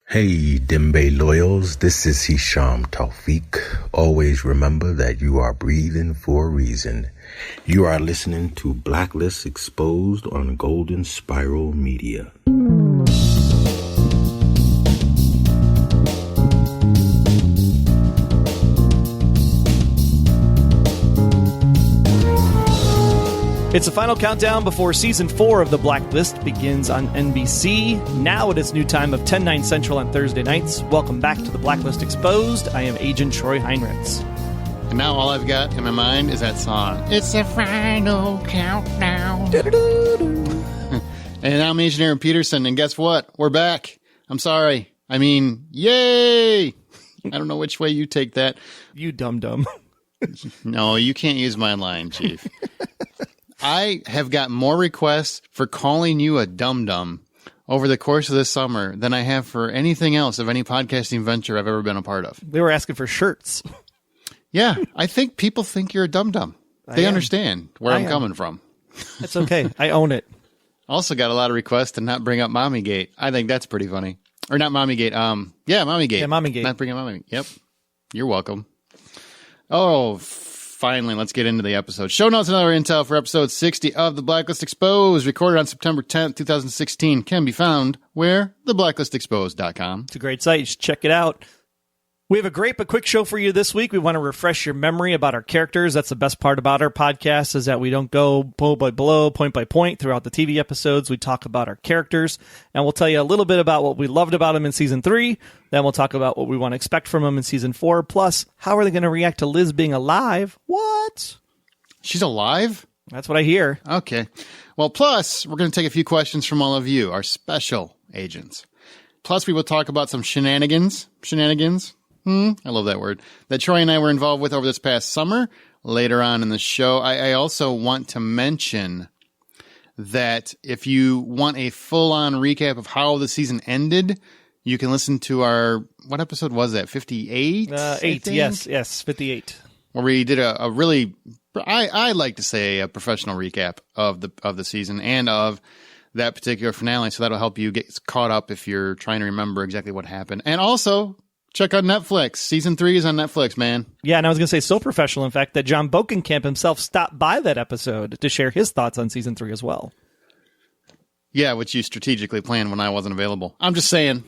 Hey, Dembe Loyals, this is Hisham Tawfiq. Always remember that you are breathing for a reason. You are listening to Blacklist Exposed on Golden Spiral Media. It's the final countdown before Season 4 of The Blacklist begins on NBC. Now at its new time of 10/9 Central on Thursday nights. Welcome back to The Blacklist Exposed. I am Agent Troy Heinrichs. And now all I've got in my mind is that song. It's the final countdown. And I'm Agent Aaron Peterson, and guess what? We're back. I'm sorry. I mean, yay! I don't know which way you take that. You dum-dum. No, you can't use my line, Chief. I have got more requests for calling you a dum-dum over the course of this summer than I have for anything else of any podcasting venture I've ever been a part of. They were asking for shirts. Yeah, I think people think you're a dum-dum. They understand where I'm coming from. That's okay. I own it. Also got a lot of requests to not bring up Mommygate. I think that's pretty funny. Or not Mommygate. Mommygate. Yeah, Mommygate. Not bring up Mommygate. Yep. You're welcome. Oh, finally, let's get into the episode. Show notes and other intel for episode 60 of The Blacklist Exposed, recorded on September 10th, 2016, can be found where? TheBlacklistExposed.com. It's a great site. You should check it out. We have a great but quick show for you this week. We want to refresh your memory about our characters. That's the best part about our podcast, is that we don't go blow by blow, point by point throughout the TV episodes. We talk about our characters, and we'll tell you a little bit about what we loved about them in Season 3. Then we'll talk about what we want to expect from them in Season 4. Plus, how are they going to react to Liz being alive? What? She's alive? That's what I hear. Okay. Well, plus, we're going to take a few questions from all of you, our special agents. Plus, we will talk about some shenanigans. I love that word. That Troy and I were involved with over this past summer. Later on in the show, I also want to mention that if you want a full-on recap of how the season ended, you can listen to our, what episode was that? 58? 8, yes, 58. Where we did a really, I like to say, a professional recap of the season and of that particular finale. So that'll help you get caught up if you're trying to remember exactly what happened. And also, check out Netflix. Season 3 is on Netflix, man. Yeah, and I was going to say so professional, in fact, that John Bokenkamp himself stopped by that episode to share his thoughts on Season 3 as well. Yeah, which you strategically planned when I wasn't available. I'm just saying.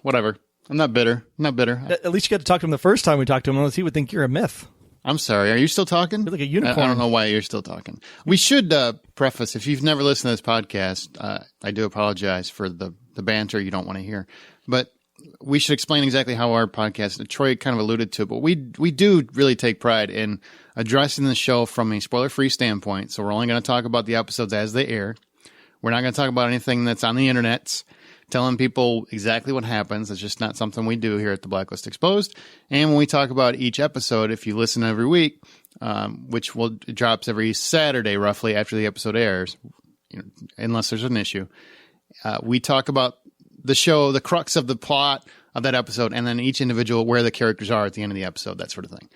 Whatever. I'm not bitter. At least you got to talk to him the first time we talked to him, unless he would think you're a myth. I'm sorry. Are you still talking? You're like a unicorn. I don't know why you're still talking. We should preface, if you've never listened to this podcast, I do apologize for the banter you don't want to hear. But we should explain exactly how our podcast, Troy kind of alluded to, but we do really take pride in addressing the show from a spoiler-free standpoint. So we're only going to talk about the episodes as they air. We're not going to talk about anything that's on the internet, telling people exactly what happens. It's just not something we do here at the Blacklist Exposed. And when we talk about each episode, if you listen every week, which drops every Saturday roughly after the episode airs, unless there's an issue, we talk about the show, the crux of the plot of that episode, and then each individual, where the characters are at the end of the episode, that sort of thing.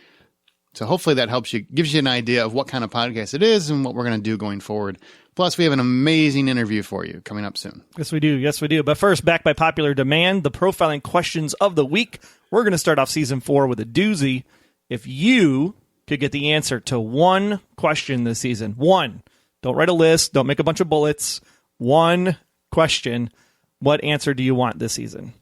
So hopefully that helps you, gives you an idea of what kind of podcast it is and what we're going to do going forward. Plus, we have an amazing interview for you coming up soon. Yes, we do. But first, back by popular demand, the profiling questions of the week. We're going to start off Season 4 with a doozy. If you could get the answer to one question this season, one, don't write a list, don't make a bunch of bullets, one question, what answer do you want this season?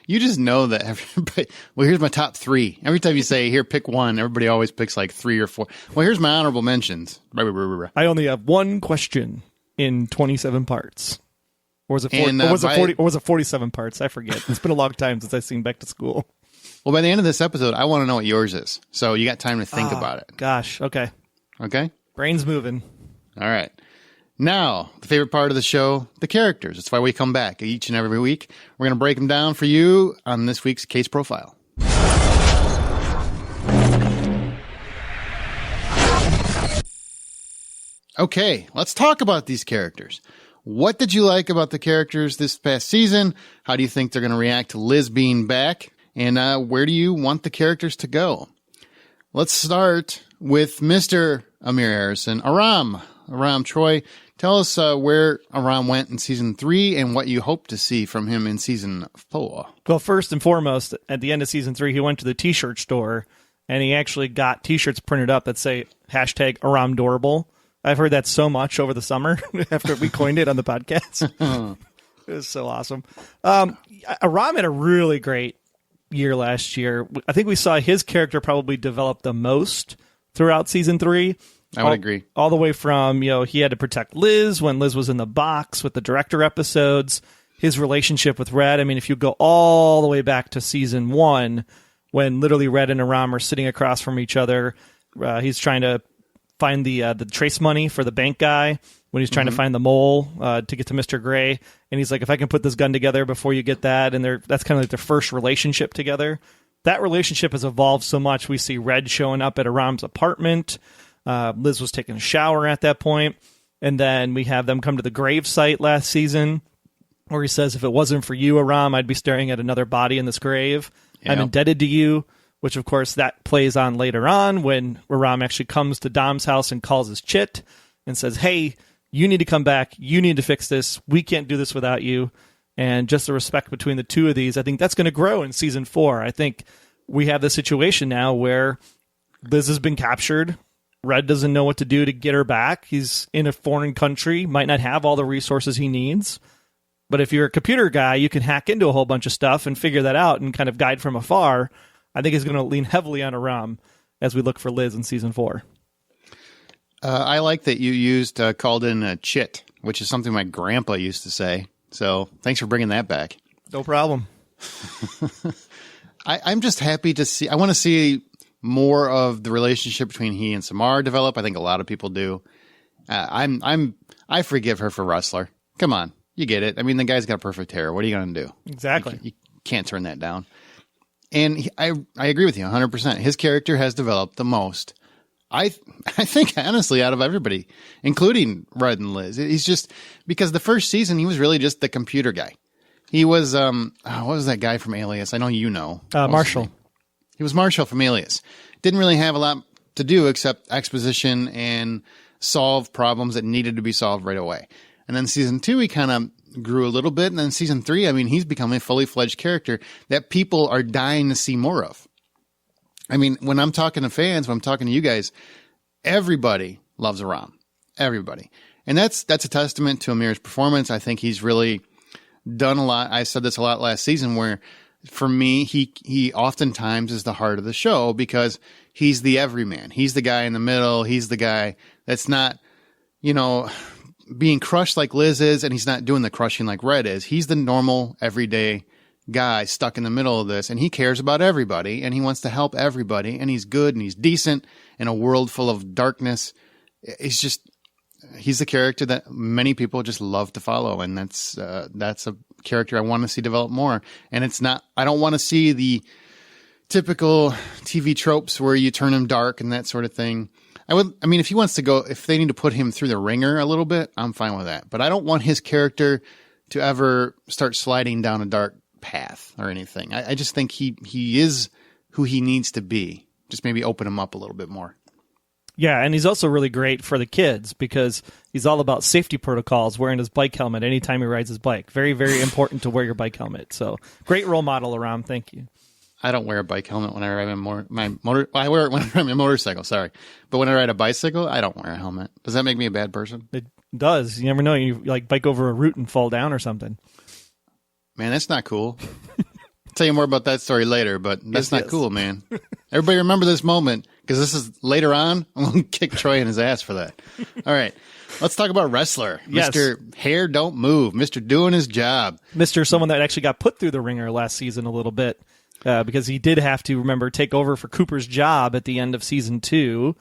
You just know that everybody. Well, here's my top 3. Every time you say, here, pick one, everybody always picks like 3 or 4. Well, here's my honorable mentions. I only have one question in 27 parts. Or was it 47 parts? I forget. It's been a long time since I've seen Back to School. Well, by the end of this episode, I want to know what yours is. So you got time to think about it. Gosh. Okay. Okay? Brain's moving. All right. Now, the favorite part of the show, the characters. That's why we come back each and every week. We're going to break them down for you on this week's Case Profile. Okay, let's talk about these characters. What did you like about the characters this past season? How do you think they're going to react to Liz being back? And where do you want the characters to go? Let's start with Mr. Amir Harrison. Aram, Aram. Troy, tell us where Aram went in season 3 and what you hope to see from him in season 4. Well, first and foremost, at the end of season 3, he went to the t-shirt store and he actually got t-shirts printed up that say #AramDorable. I've heard that so much over the summer after we coined it on the podcast. It was so awesome. Aram had a really great year last year. I think we saw his character probably develop the most throughout season 3. I would agree. All the way from, he had to protect Liz when Liz was in the box with the director episodes, his relationship with Red. I mean, if you go all the way back to season 1, when literally Red and Aram are sitting across from each other, he's trying to find the trace money for the bank guy when he's trying to find the mole to get to Mr. Gray. And he's like, if I can put this gun together before you get that. And that's kind of like their first relationship together. That relationship has evolved so much. We see Red showing up at Aram's apartment. Liz was taking a shower at that point. And then we have them come to the grave site last season where he says, if it wasn't for you, Aram, I'd be staring at another body in this grave. Yep. I'm indebted to you, which of course that plays on later on when Aram actually comes to Dom's house and calls his chit and says, hey, you need to come back. You need to fix this. We can't do this without you. And just the respect between the two of these, I think that's going to grow in season 4. I think we have the situation now where Liz has been captured. Red doesn't know what to do to get her back. He's in a foreign country, might not have all the resources he needs. But if you're a computer guy, you can hack into a whole bunch of stuff and figure that out and kind of guide from afar. I think he's going to lean heavily on Aram as we look for Liz in season 4. I like that you called in a chit, which is something my grandpa used to say. So thanks for bringing that back. No problem. I'm just happy to see. I want to see more of the relationship between he and Samara develop. I think a lot of people do. I forgive her for Rustler. Come on, you get it. I mean, the guy's got perfect hair. What are you going to do? Exactly. You can't turn that down. And I agree with you 100%. His character has developed the most. I think, honestly, out of everybody, including Red and Liz. He's just, because the first season, he was really just the computer guy. He was, what was that guy from Alias? I know you know. Marshall. He was Marshall from Alias. Didn't really have a lot to do except exposition and solve problems that needed to be solved right away. And then season 2, he kind of grew a little bit. And then season 3, I mean, he's become a fully fledged character that people are dying to see more of. I mean, when I'm talking to fans, when I'm talking to you guys, everybody loves Aram. Everybody. And that's a testament to Amir's performance. I think he's really done a lot. I said this a lot last season where for me, he oftentimes is the heart of the show because he's the everyman. He's the guy in the middle. He's the guy that's not, being crushed like Liz is, and he's not doing the crushing like Red is. He's the normal, everyday guy stuck in the middle of this, and he cares about everybody, and he wants to help everybody, and he's good, and he's decent in a world full of darkness. He's the character that many people just love to follow, and that's a character I want to see develop more. And I don't want to see the typical TV tropes where you turn him dark and that sort of thing. If they need to put him through the ringer a little bit, I'm fine with that. But I don't want his character to ever start sliding down a dark path or anything. I just think he is who he needs to be. Just maybe open him up a little bit more. Yeah, and he's also really great for the kids because he's all about safety protocols, wearing his bike helmet anytime he rides his bike. Very, very important to wear your bike helmet. So great role model around. Thank you. I don't wear a bike helmet when I ride my motor. I wear it when I ride my motorcycle. Sorry, but when I ride a bicycle, I don't wear a helmet. Does that make me a bad person? It does. You never know. You bike over a root and fall down or something. Man, that's not cool. I'll tell you more about that story later, but that's not cool, man. Everybody remember this moment because this is later on. I'm going to kick Troy in his ass for that. All right. Let's talk about Wrestler. Yes. Mr. Hair Don't Move. Mr. Doing His Job. Mr. Someone that actually got put through the ringer last season a little bit because he did have to, take over for Cooper's job at the end of season 2.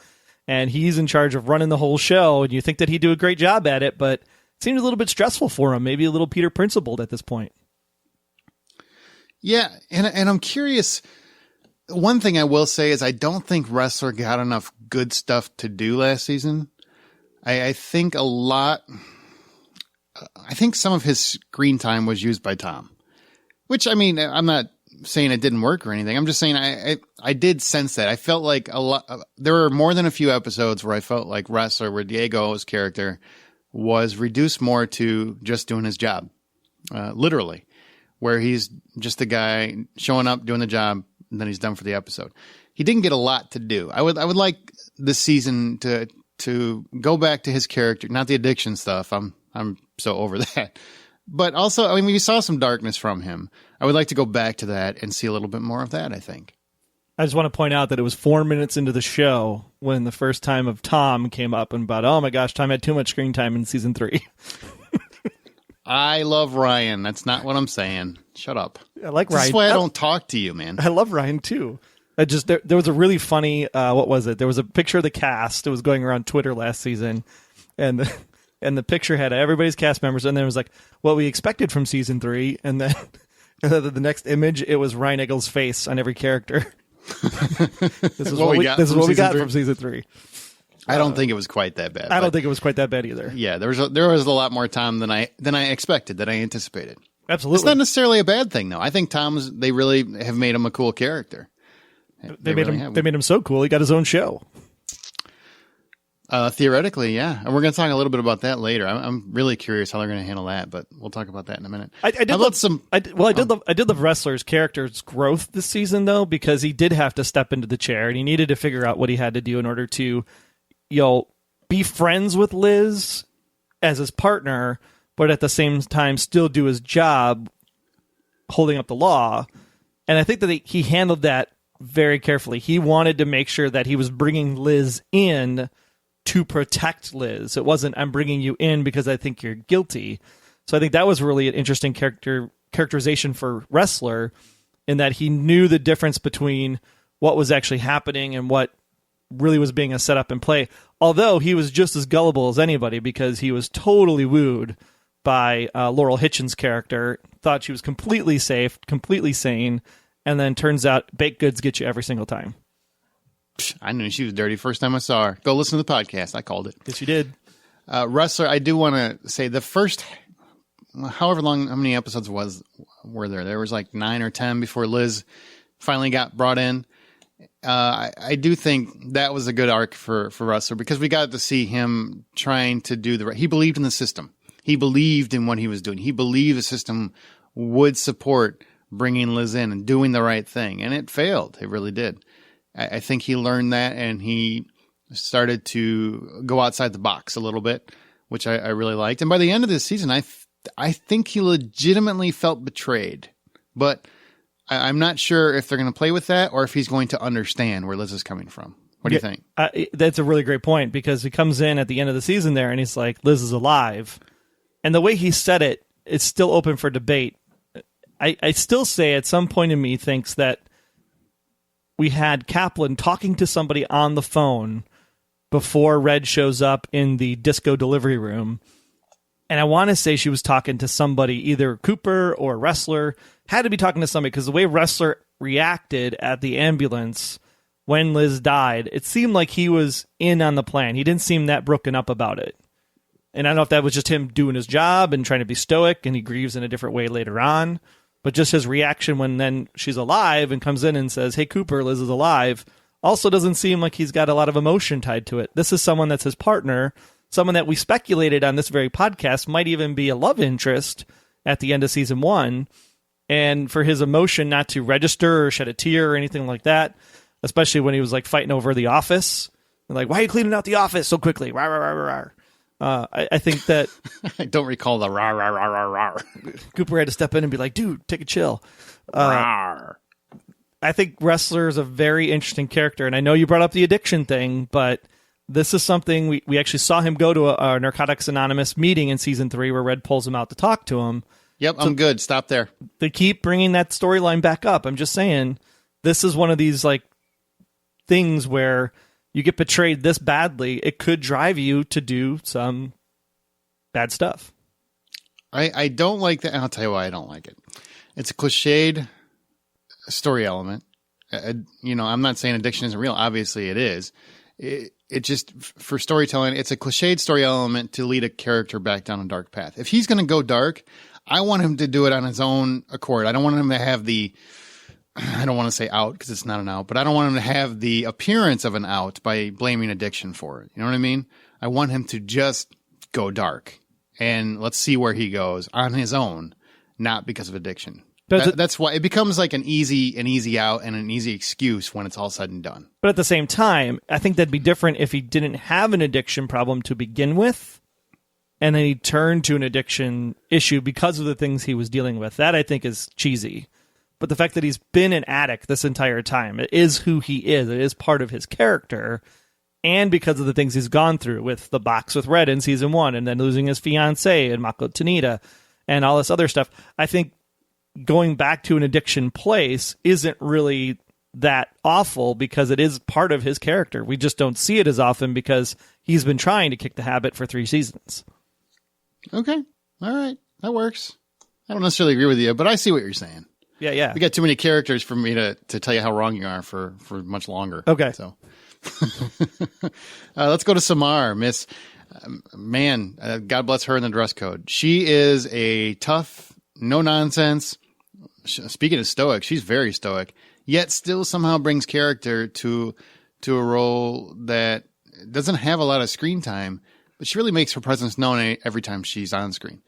And he's in charge of running the whole show. And you think that he'd do a great job at it, but it seemed a little bit stressful for him. Maybe a little Peter Principled at this point. Yeah, and I'm curious. One thing I will say is I don't think Wrestler got enough good stuff to do last season. I think some of his screen time was used by Tom, which, I'm not saying it didn't work or anything. I'm just saying I did sense that. I felt like there were more than a few episodes where I felt like Wrestler, where Diego's character was reduced more to just doing his job, literally, where he's just a guy showing up, doing the job, and then he's done for the episode. He didn't get a lot to do. I would like this season to go back to his character, not the addiction stuff. I'm so over that. But also, I mean, we saw some darkness from him. I would like to go back to that and see a little bit more of that, I think. I just want to point out that it was 4 minutes into the show when the first time of Tom came up and about, oh my gosh, Tom had too much screen time in season 3. I love Ryan. That's not what I'm saying. Shut up. I like Ryan. That's why I don't talk to you, man. I love Ryan too. There was a really funny, what was it? There was a picture of the cast. It was going around Twitter last season, and the picture had everybody's cast members, and then it was like what we expected from season 3, and then the next image, it was Ryan Eggles' face on every character. This is what we got from season 3. I don't think it was quite that bad. I don't think it was quite that bad either. Yeah, there was a lot more Tom than I expected, that I anticipated. Absolutely. It's not necessarily a bad thing, though. I think they really have made him a cool character. They made him so cool. He got his own show. Theoretically, yeah. And we're going to talk a little bit about that later. I'm really curious how they're going to handle that, but we'll talk about that in a minute. I did love Wrestler's character's growth this season, though, because he did have to step into the chair and he needed to figure out what he had to do in order to, be friends with Liz as his partner, but at the same time still do his job holding up the law. And I think that he handled that very carefully. He wanted to make sure that he was bringing Liz in to protect Liz. It wasn't, I'm bringing you in because I think you're guilty. So I think that was really an interesting characterization for Wrestler, in that he knew the difference between what was actually happening and what really was being a setup and play. Although he was just as gullible as anybody, because he was totally wooed by Laurel Hitchens' character, thought she was completely safe, completely sane, and then turns out baked goods get you every single time. I knew she was dirty first time I saw her. Go listen to the podcast. I called it. Yes, you did. Wrestler, I do want to say the first, how many episodes were there? There was like 9 or 10 before Liz finally got brought in. I do think that was a good arc for Wrestler, because we got to see him trying to do he believed in the system. He believed in what he was doing. He believed the system would support bringing Liz in and doing the right thing. And it failed. It really did. I think he learned that, and he started to go outside the box a little bit, which I really liked. And by the end of this season, I think he legitimately felt betrayed. But I'm not sure if they're going to play with that or if he's going to understand where Liz is coming from. What do you think? That's a really great point, because he comes in at the end of the season there and he's like, Liz is alive. And the way he said it, it's still open for debate. I still say at some point in me thinks that we had Kaplan talking to somebody on the phone before Red shows up in the disco delivery room. And I want to say she was talking to somebody, either Cooper or Wrestler. Had to be talking to somebody, because the way Wrestler reacted at the ambulance when Liz died, it seemed like he was in on the plan. He didn't seem that broken up about it. And I don't know if that was just him doing his job and trying to be stoic, and he grieves in a different way later on. But just his reaction when then she's alive and comes in and says, hey, Cooper, Liz is alive, also doesn't seem like he's got a lot of emotion tied to it. This is someone that's his partner, someone that we speculated on this very podcast might even be a love interest at the end of season 1. And for his emotion not to register or shed a tear or anything like that, especially when he was like fighting over the office. And like, why are you cleaning out the office so quickly? Rawr, rawr, rawr, rawr. I think that I don't recall the rah, rah, rah, rah, rah. Cooper had to step in and be like, dude, take a chill. I think Wrestler is a very interesting character. And I know you brought up the addiction thing, but this is something we actually saw him go to a Narcotics Anonymous meeting in season 3 where Red pulls him out to talk to him. Yep, I'm good. Stop there. They keep bringing that storyline back up. I'm just saying, this is one of these like things where you get betrayed this badly, it could drive you to do some bad stuff. I don't like that. I'll tell you why I don't like it. It's a cliched story element. I'm not saying addiction isn't real. Obviously it is. It just, for storytelling, it's a cliched story element to lead a character back down a dark path. If he's going to go dark, I want him to do it on his own accord. I don't want him to have the I don't want to say out because it's not an out, but I don't want him to have the appearance of an out by blaming addiction for it. You know what I mean? I want him to just go dark and let's see where he goes on his own, not because of addiction. That's why it becomes like an easy out and an easy excuse when it's all said and done. But at the same time, I think that'd be different if he didn't have an addiction problem to begin with, and then he turned to an addiction issue because of the things he was dealing with. That I think is cheesy. But the fact that he's been an addict this entire time, it is who he is. It is part of his character. And because of the things he's gone through with the box with Red in season 1 and then losing his fiancée and Mako Tanita and all this other stuff, I think going back to an addiction place isn't really that awful because it is part of his character. We just don't see it as often because he's been trying to kick the habit for 3 seasons. Okay. All right. That works. I don't necessarily agree with you, but I see what you're saying. Yeah. We got too many characters for me to tell you how wrong you are for much longer. Okay. So let's go to Samar, Miss God bless her in the dress code. She is a tough, no nonsense. Speaking of stoic, she's very stoic, yet still somehow brings character to a role that doesn't have a lot of screen time, but she really makes her presence known every time she's on screen.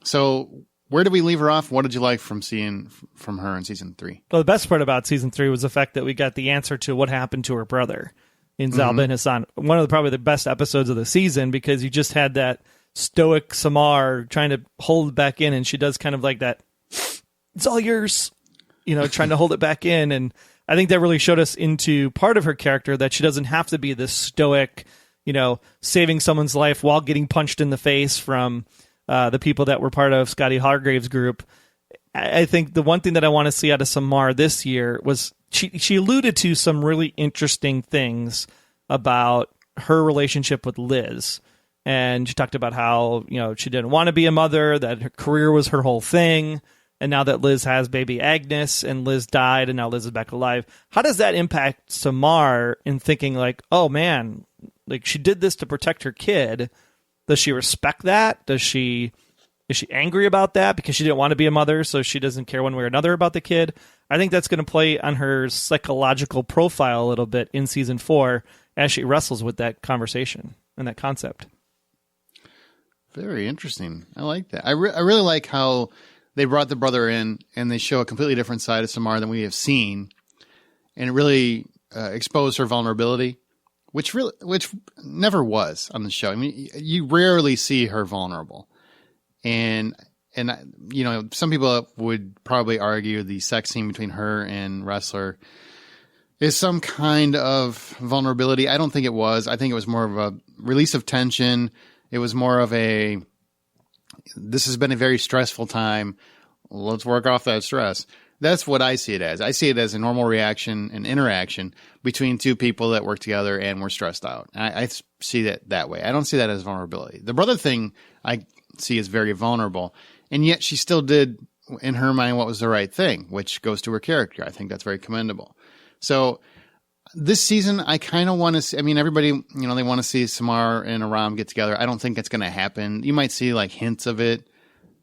So where did we leave her off? What did you like from seeing from her in season 3? Well, the best part about season 3 was the fact that we got the answer to what happened to her brother in Zalba and Hassan. One of probably the best episodes of the season because you just had that stoic Samar trying to hold it back in, and she does kind of like that, it's all yours, trying to hold it back in. And I think that really showed us into part of her character that she doesn't have to be this stoic, saving someone's life while getting punched in the face from the people that were part of Scotty Hargrave's group. I think the one thing that I want to see out of Samar this year was she alluded to some really interesting things about her relationship with Liz. And she talked about how, she didn't want to be a mother, that her career was her whole thing. And now that Liz has baby Agnes and Liz died and now Liz is back alive, how does that impact Samar in thinking like, oh man, like she did this to protect her kid? Does she respect that? Is she angry about that because she didn't want to be a mother, so she doesn't care one way or another about the kid? I think that's going to play on her psychological profile a little bit in season 4 as she wrestles with that conversation and that concept. Very interesting. I like that. I really like how they brought the brother in and they show a completely different side of Samar than we have seen, and it really exposed her vulnerability, which never was on the show. I mean, you rarely see her vulnerable. And some people would probably argue the sex scene between her and Wrestler is some kind of vulnerability. I don't think it was. I think it was more of a release of tension. It was more of this has been a very stressful time. Let's work off that stress. That's what I see it as. I see it as a normal reaction and interaction between two people that work together and were stressed out. I see that way. I don't see that as vulnerability. The brother thing I see as very vulnerable, and yet she still did, in her mind, what was the right thing, which goes to her character. I think that's very commendable. So this season, I kind of want to see, everybody, they want to see Samar and Aram get together. I don't think it's going to happen. You might see like hints of it,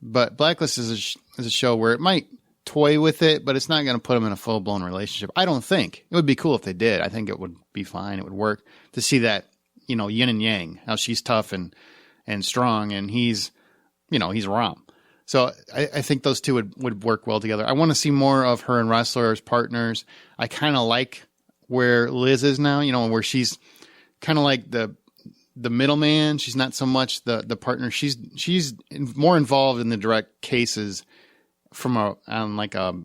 but Blacklist is a show where it might toy with it, but it's not going to put them in a full-blown relationship. I don't think. It would be cool if they did. I think it would be fine. It would work to see that, yin and yang, how she's tough and strong, and he's Aram. So I think those two would work well together. I want to see more of her and Wrestler as partners. I kind of like where Liz is now, where she's kind of like the middleman. She's not so much the partner. She's more involved in the direct cases from a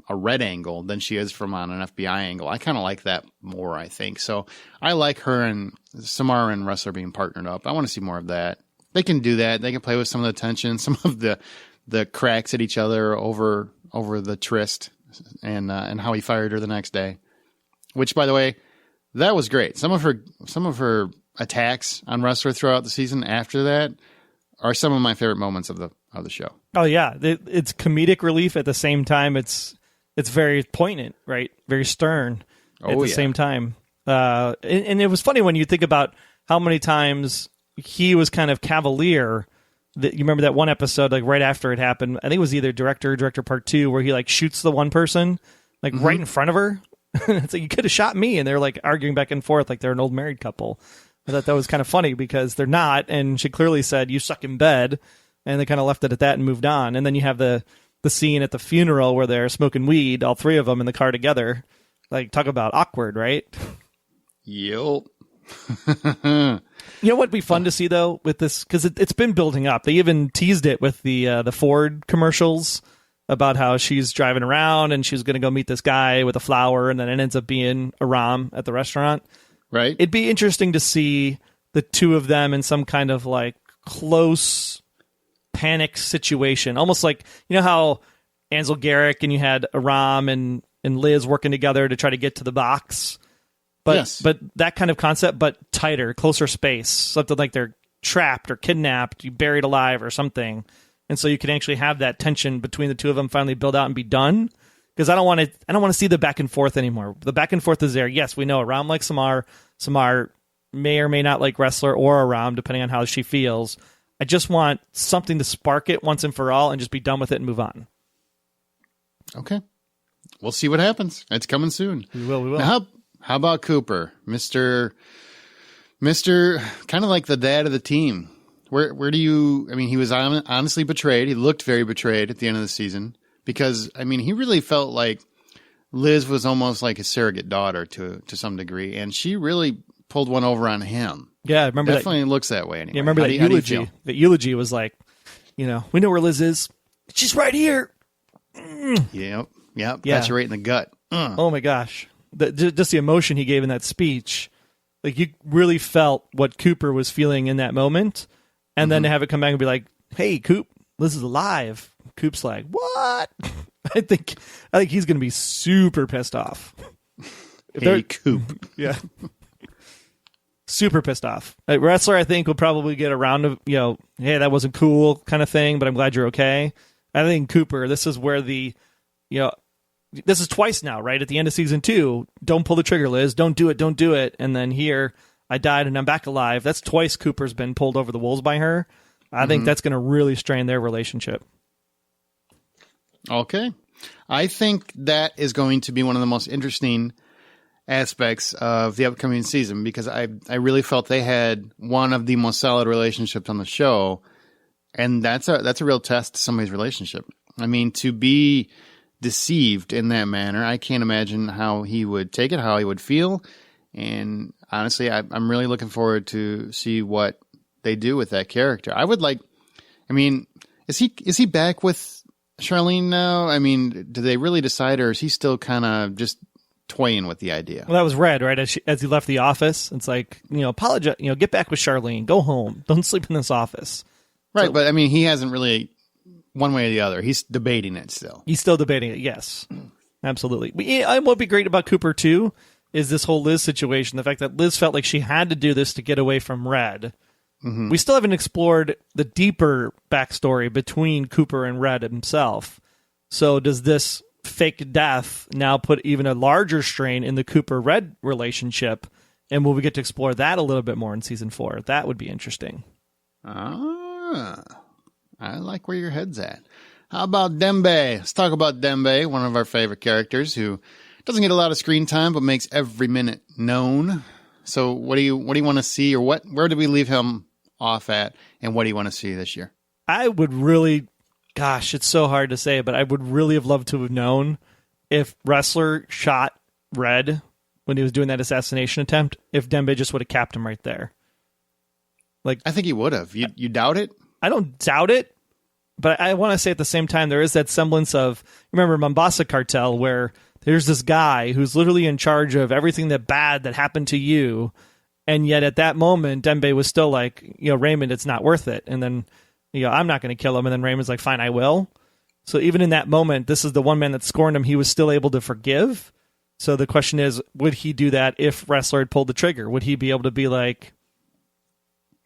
red angle than she is from on an FBI angle. I kind of like that more, I think. So I like her and Samar and Wrestler being partnered up. I want to see more of that. They can do that. They can play with some of the tension, some of the cracks at each other over the tryst and how he fired her the next day. Which, by the way, that was great. Some of her attacks on Wrestler throughout the season after that are some of my favorite moments of the show. Oh yeah, it's comedic relief at the same time. It's very poignant, right? Very stern at the same time. And it was funny when you think about how many times he was kind of cavalier. That you remember that one episode, like right after it happened. I think it was either Director Part 2, where he like shoots the one person like right in front of her. It's like, you could have shot me. And they're like arguing back and forth like they're an old married couple. I thought that was kind of funny because they're not. And she clearly said, you suck in bed. And they kind of left it at that and moved on. And then you have the scene at the funeral where they're smoking weed, all three of them in the car together. Like, talk about awkward, right? Yep. You know what'd be fun to see, though, with this? Because it's been building up. They even teased it with the Ford commercials about how she's driving around and she's going to go meet this guy with a flower, and then it ends up being Aram at the restaurant. Right. It'd be interesting to see the two of them in some kind of, like, close panic situation. Almost like, you know how Ansel Garrick and you had Aram and Liz working together to try to get to the box? But yes. But that kind of concept, but tighter, closer space. Something like they're trapped or kidnapped, you buried alive or something. And so you can actually have that tension between the two of them finally build out and be done. Because I don't want to see the back and forth anymore. The back and forth is there. Yes, we know Aram likes Samar. Samar may or may not like Wrestler or Aram, depending on how she feels. I just want something to spark it once and for all and just be done with it and move on. Okay. We'll see what happens. It's coming soon. We will. Now, how about Cooper? Mr. kind of like the dad of the team. Where do you, I mean, he was honestly betrayed. He looked very betrayed at the end of the season because, I mean, he really felt like Liz was almost like his surrogate daughter to some degree, and she really pulled one over on him. Yeah, I remember Definitely that. looks that way anyway. Yeah, remember that eulogy. The eulogy was like, we know where Liz is. She's right here. Yep. Got you right in the gut. Oh my gosh. Just the emotion he gave in that speech. Like, you really felt what Cooper was feeling in that moment. And then to have it come back and be like, hey, Coop, Liz is alive. Coop's like, what? I think he's going to be super pissed off. Hey, Coop. Yeah. Super pissed off. Wrestler, I think, will probably get a round of, hey, that wasn't cool kind of thing, but I'm glad you're okay. I think Cooper, this is where this is twice now, right? At the end of season 2, don't pull the trigger, Liz. Don't do it. And then here, I died and I'm back alive. That's twice Cooper's been pulled over the wolves by her. I think that's going to really strain their relationship. Okay. I think that is going to be one of the most interesting aspects of the upcoming season because I really felt they had one of the most solid relationships on the show. And that's a real test to somebody's relationship. I mean, to be deceived in that manner, I can't imagine how he would take it, how he would feel. And honestly, I'm really looking forward to see what they do with that character. Is he back with Charlene now? I mean, do they really decide, or is he still kind of just toying with the idea? Well, that was Red, right? As he left the office, it's like, apologize, get back with Charlene, go home, don't sleep in this office. Right, so, but I mean, he hasn't really one way or the other. He's debating it still. He's still debating it, yes. Absolutely. But what would be great about Cooper, too, is this whole Liz situation. The fact that Liz felt like she had to do this to get away from Red. Mm-hmm. We still haven't explored the deeper backstory between Cooper and Red himself. So does this fake death now put even a larger strain in the Cooper-Red relationship? And will we get to explore that a little bit more in season 4? That would be interesting. I like where your head's at. How about Dembe? Let's talk about Dembe, one of our favorite characters who doesn't get a lot of screen time, but makes every minute known. So what do you want to see, or where do we leave him off at, and what do you want to see this year? I would really, gosh, it's so hard to say, but I would really have loved to have known if Wrestler shot Red when he was doing that assassination attempt, if Dembe just would have capped him right there. Like, I think he would have. You doubt it? I don't doubt it, but I want to say at the same time, there is that semblance of, remember Mombasa Cartel, where there's this guy who's literally in charge of everything that happened to you. And yet at that moment, Dembe was still like, Raymond, it's not worth it. And then, I'm not going to kill him. And then Raymond's like, fine, I will. So even in that moment, this is the one man that scorned him. He was still able to forgive. So the question is, would he do that if Wrestler had pulled the trigger? Would he be able to be like,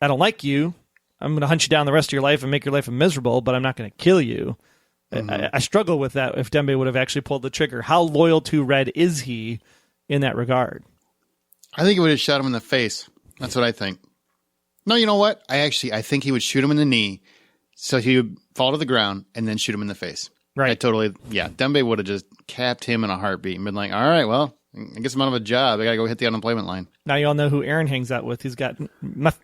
I don't like you. I'm going to hunt you down the rest of your life and make your life miserable, but I'm not going to kill you. Mm-hmm. I struggle with that if Dembe would have actually pulled the trigger. How loyal to Red is he in that regard? I think he would have shot him in the face. That's what I think. No, you know what? I think he would shoot him in the knee so he would fall to the ground and then shoot him in the face. Right. Dembe would have just capped him in a heartbeat and been like, all right, well, I guess I'm out of a job. I got to go hit the unemployment line. Now you all know who Aaron hangs out with. He's got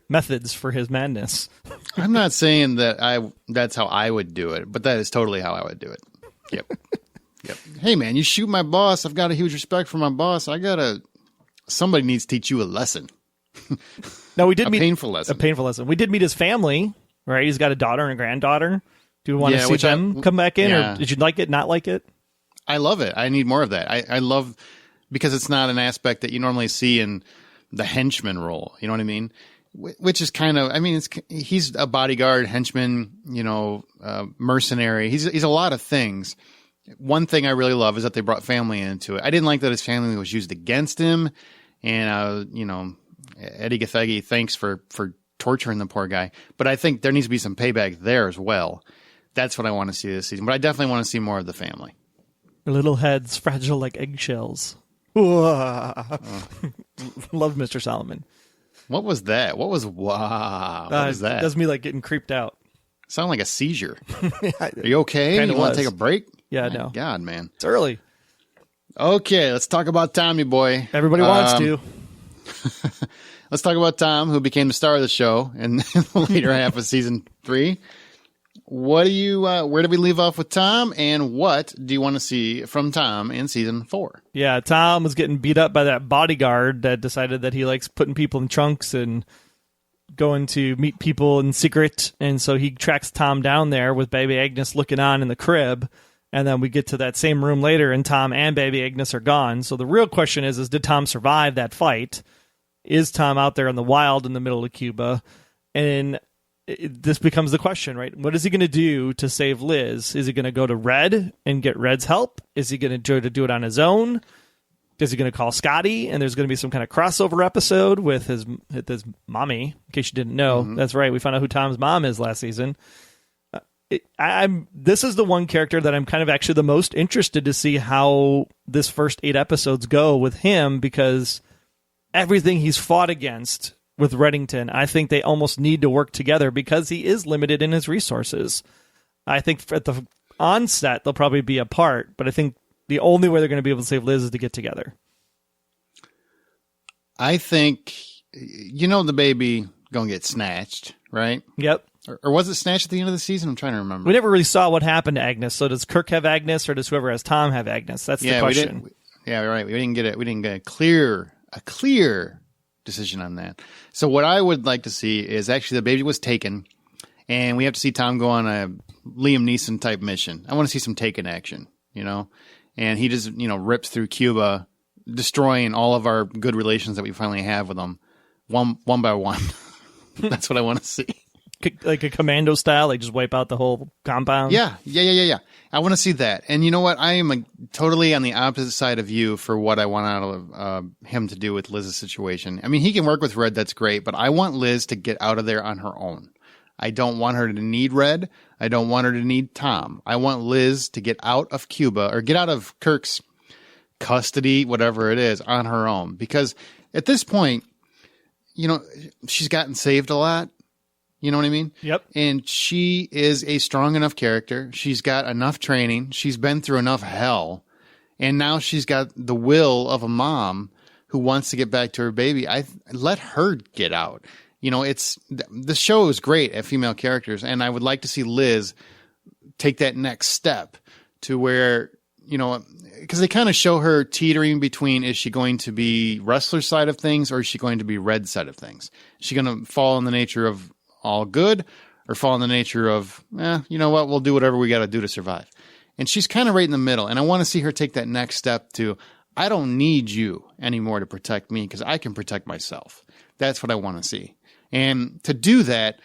methods for his madness. I'm not saying that that's how I would do it, but that is totally how I would do it. Yep. Yep. Hey, man, you shoot my boss. I've got a huge respect for my boss. Somebody needs to teach you a lesson. No, we did meet painful lesson. A painful lesson. We did meet his family, right? He's got a daughter and a granddaughter. Do you want to see them come back in, or did you like it, not like it? I love it. I need more of that. I love, because it's not an aspect that you normally see in the henchman role. You know what I mean? Which is kind of, I mean, he's a bodyguard, henchman, mercenary. He's a lot of things. One thing I really love is that they brought family into it. I didn't like that his family was used against him. And, Eddie Gathegi, thanks for torturing the poor guy. But I think there needs to be some payback there as well. That's what I want to see this season. But I definitely want to see more of the family. Little heads, fragile like eggshells. Love Mr. Solomon. What was that? What was wow? What was that? It does me like getting creeped out. Sound like a seizure. Are you okay? You want to take a break? Yeah, My no. God, man. It's early. Okay, let's talk about Tommy boy. Everybody wants to. Let's talk about Tom, who became the star of the show in the later half of season 3. Where did we leave off with Tom, and what do you want to see from Tom in season 4? Yeah, Tom was getting beat up by that bodyguard that decided that he likes putting people in trunks and going to meet people in secret. And so he tracks Tom down there with baby Agnes looking on in the crib. And then we get to that same room later, and Tom and baby Agnes are gone. So the real question is did Tom survive that fight? Is Tom out there in the wild in the middle of Cuba? And this becomes the question, right? What is he going to do to save Liz? Is he going to go to Red and get Red's help? Is he going to try to do it on his own? Is he going to call Scotty? And there's going to be some kind of crossover episode with his mommy, in case you didn't know. Mm-hmm. That's right. We found out who Tom's mom is last season. This is the one character that I'm kind of actually the most interested to see how this first 8 episodes go with him, because everything he's fought against with Reddington, I think they almost need to work together because he is limited in his resources. I think at the onset, they'll probably be apart, but I think the only way they're going to be able to save Liz is to get together. I think, the baby going to get snatched, right? Yep. Or was it snatched at the end of the season? I'm trying to remember. We never really saw what happened to Agnes. So does Kirk have Agnes, or does whoever has Tom have Agnes? That's the question. Right. We didn't get a clear decision on that. So what I would like to see is actually the baby was taken, and we have to see Tom go on a Liam Neeson type mission. I want to see some Taken action, and he just, rips through Cuba, destroying all of our good relations that we finally have with them one by one. That's what I want to see. Like a commando style, like just wipe out the whole compound? Yeah. I want to see that. And you know what? I am totally on the opposite side of you for what I want out of him to do with Liz's situation. I mean, he can work with Red, that's great, but I want Liz to get out of there on her own. I don't want her to need Red. I don't want her to need Tom. I want Liz to get out of Cuba, or get out of Kirk's custody, whatever it is, on her own. Because at this point, she's gotten saved a lot. You know what I mean? Yep. And she is a strong enough character. She's got enough training. She's been through enough hell. And now she's got the will of a mom who wants to get back to her baby. I let her get out. The show is great at female characters, and I would like to see Liz take that next step to where, because they kind of show her teetering between, is she going to be wrestler side of things, or is she going to be Red side of things? Is she going to fall in the nature of all good, or fall in the nature of, you know what, we'll do whatever we got to do to survive. And she's kind of right in the middle. And I want to see her take that next step to, I don't need you anymore to protect me, because I can protect myself. That's what I want to see. And to do that,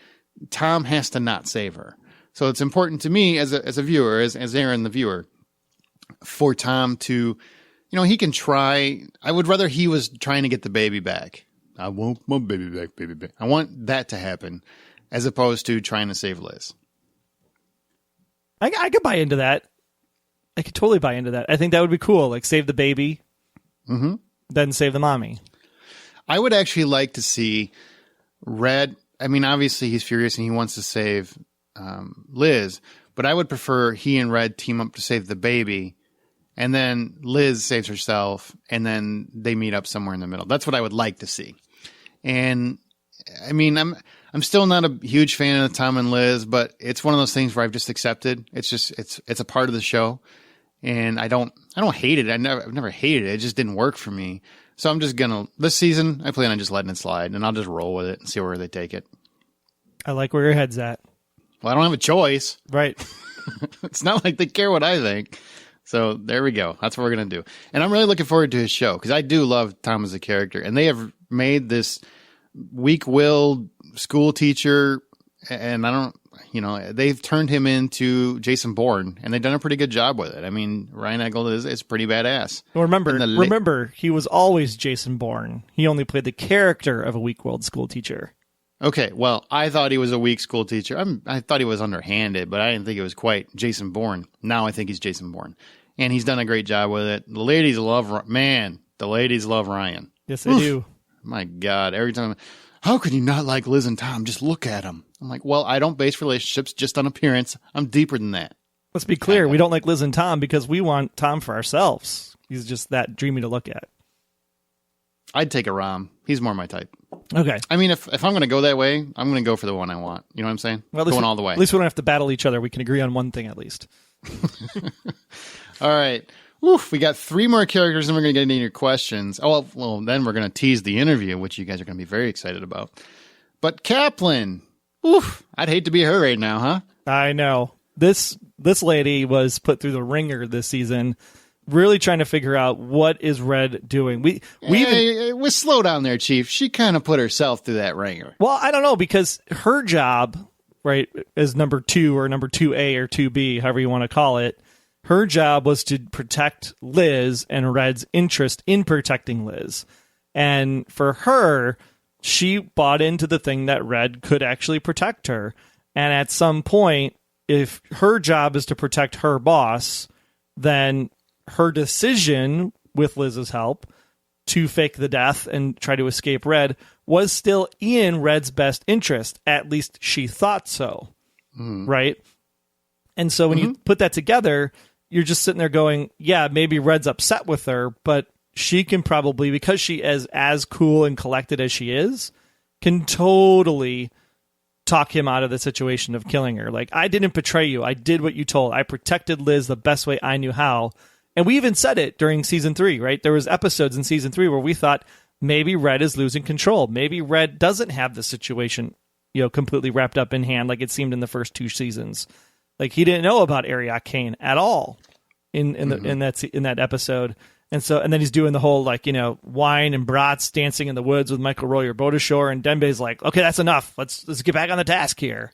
Tom has to not save her. So it's important to me as a viewer, as Aaron, the viewer, for Tom to, he can try. I would rather he was trying to get the baby back. I want my baby back. I want that to happen, as opposed to trying to save Liz. I could buy into that. I could totally buy into that. I think that would be cool. Like, save the baby, then save the mommy. I would actually like to see Red. I mean, obviously he's furious and he wants to save Liz, but I would prefer he and Red team up to save the baby, and then Liz saves herself, and then they meet up somewhere in the middle. That's what I would like to see. And I mean, I'm still not a huge fan of Tom and Liz, but it's one of those things where I've just accepted. It's a part of the show, and I don't hate it. I've never hated it. It just didn't work for me. So I'm just this season, I plan on just letting it slide, and I'll just roll with it and see where they take it. I like where your head's at. Well, I don't have a choice. Right. It's not like they care what I think. So there we go. That's what we're going to do. And I'm really looking forward to his show because I do love Tom as a character. And they have made this weak-willed school teacher, and they've turned him into Jason Bourne, and they've done a pretty good job with it. I mean, Ryan Eggold is pretty badass. Well, remember, he was always Jason Bourne. He only played the character of a weak-willed school teacher. Okay, well, I thought he was a weak school teacher. I thought he was underhanded, but I didn't think it was quite Jason Bourne. Now I think he's Jason Bourne. And he's done a great job with it. The ladies love Ryan. Yes, they do. My God, every time, how could you not like Liz and Tom? Just look at them. I'm like, well, I don't base relationships just on appearance. I'm deeper than that. Let's be clear. We don't like Liz and Tom because we want Tom for ourselves. He's just that dreamy to look at. I'd take a Rom. He's more my type. Okay. I mean, if I'm going to go that way, I'm going to go for the one I want. You know what I'm saying? Well, going all the way. At least we don't have to battle each other. We can agree on one thing at least. All right. Oof, we got 3 more characters, and we're going to get into your questions. Oh, well, then we're going to tease the interview, which you guys are going to be very excited about. But Kaplan, oof, I'd hate to be her right now, huh? I know. This lady was put through the ringer this season, really trying to figure out what is Red doing. We slow down there, Chief. She kind of put herself through that ringer. Well, I don't know, because her job, right, as number 2 or number 2A or 2B, however you want to call it, her job was to protect Liz and Red's interest in protecting Liz. And for her, she bought into the thing that Red could actually protect her. And at some point, if her job is to protect her boss, then her decision, with Liz's help, to fake the death and try to escape Red was still in Red's best interest. At least she thought so. Right? And so when you put that together, you're just sitting there going, yeah, maybe Red's upset with her, but she can probably, because she is as cool and collected as she is, can totally talk him out of the situation of killing her. Like, I didn't betray you. I did what you told. I protected Liz the best way I knew how. And we even said it during season 3, right? There was episodes in season 3 where we thought maybe Red is losing control. Maybe Red doesn't have the situation, completely wrapped up in hand like it seemed in the first 2 seasons. Like, he didn't know about Ariak Kane at all in that episode. And then he's doing the whole, wine and brats dancing in the woods with Michael Royer Bodashore, and Denbei's like, okay, that's enough. Let's get back on the task here.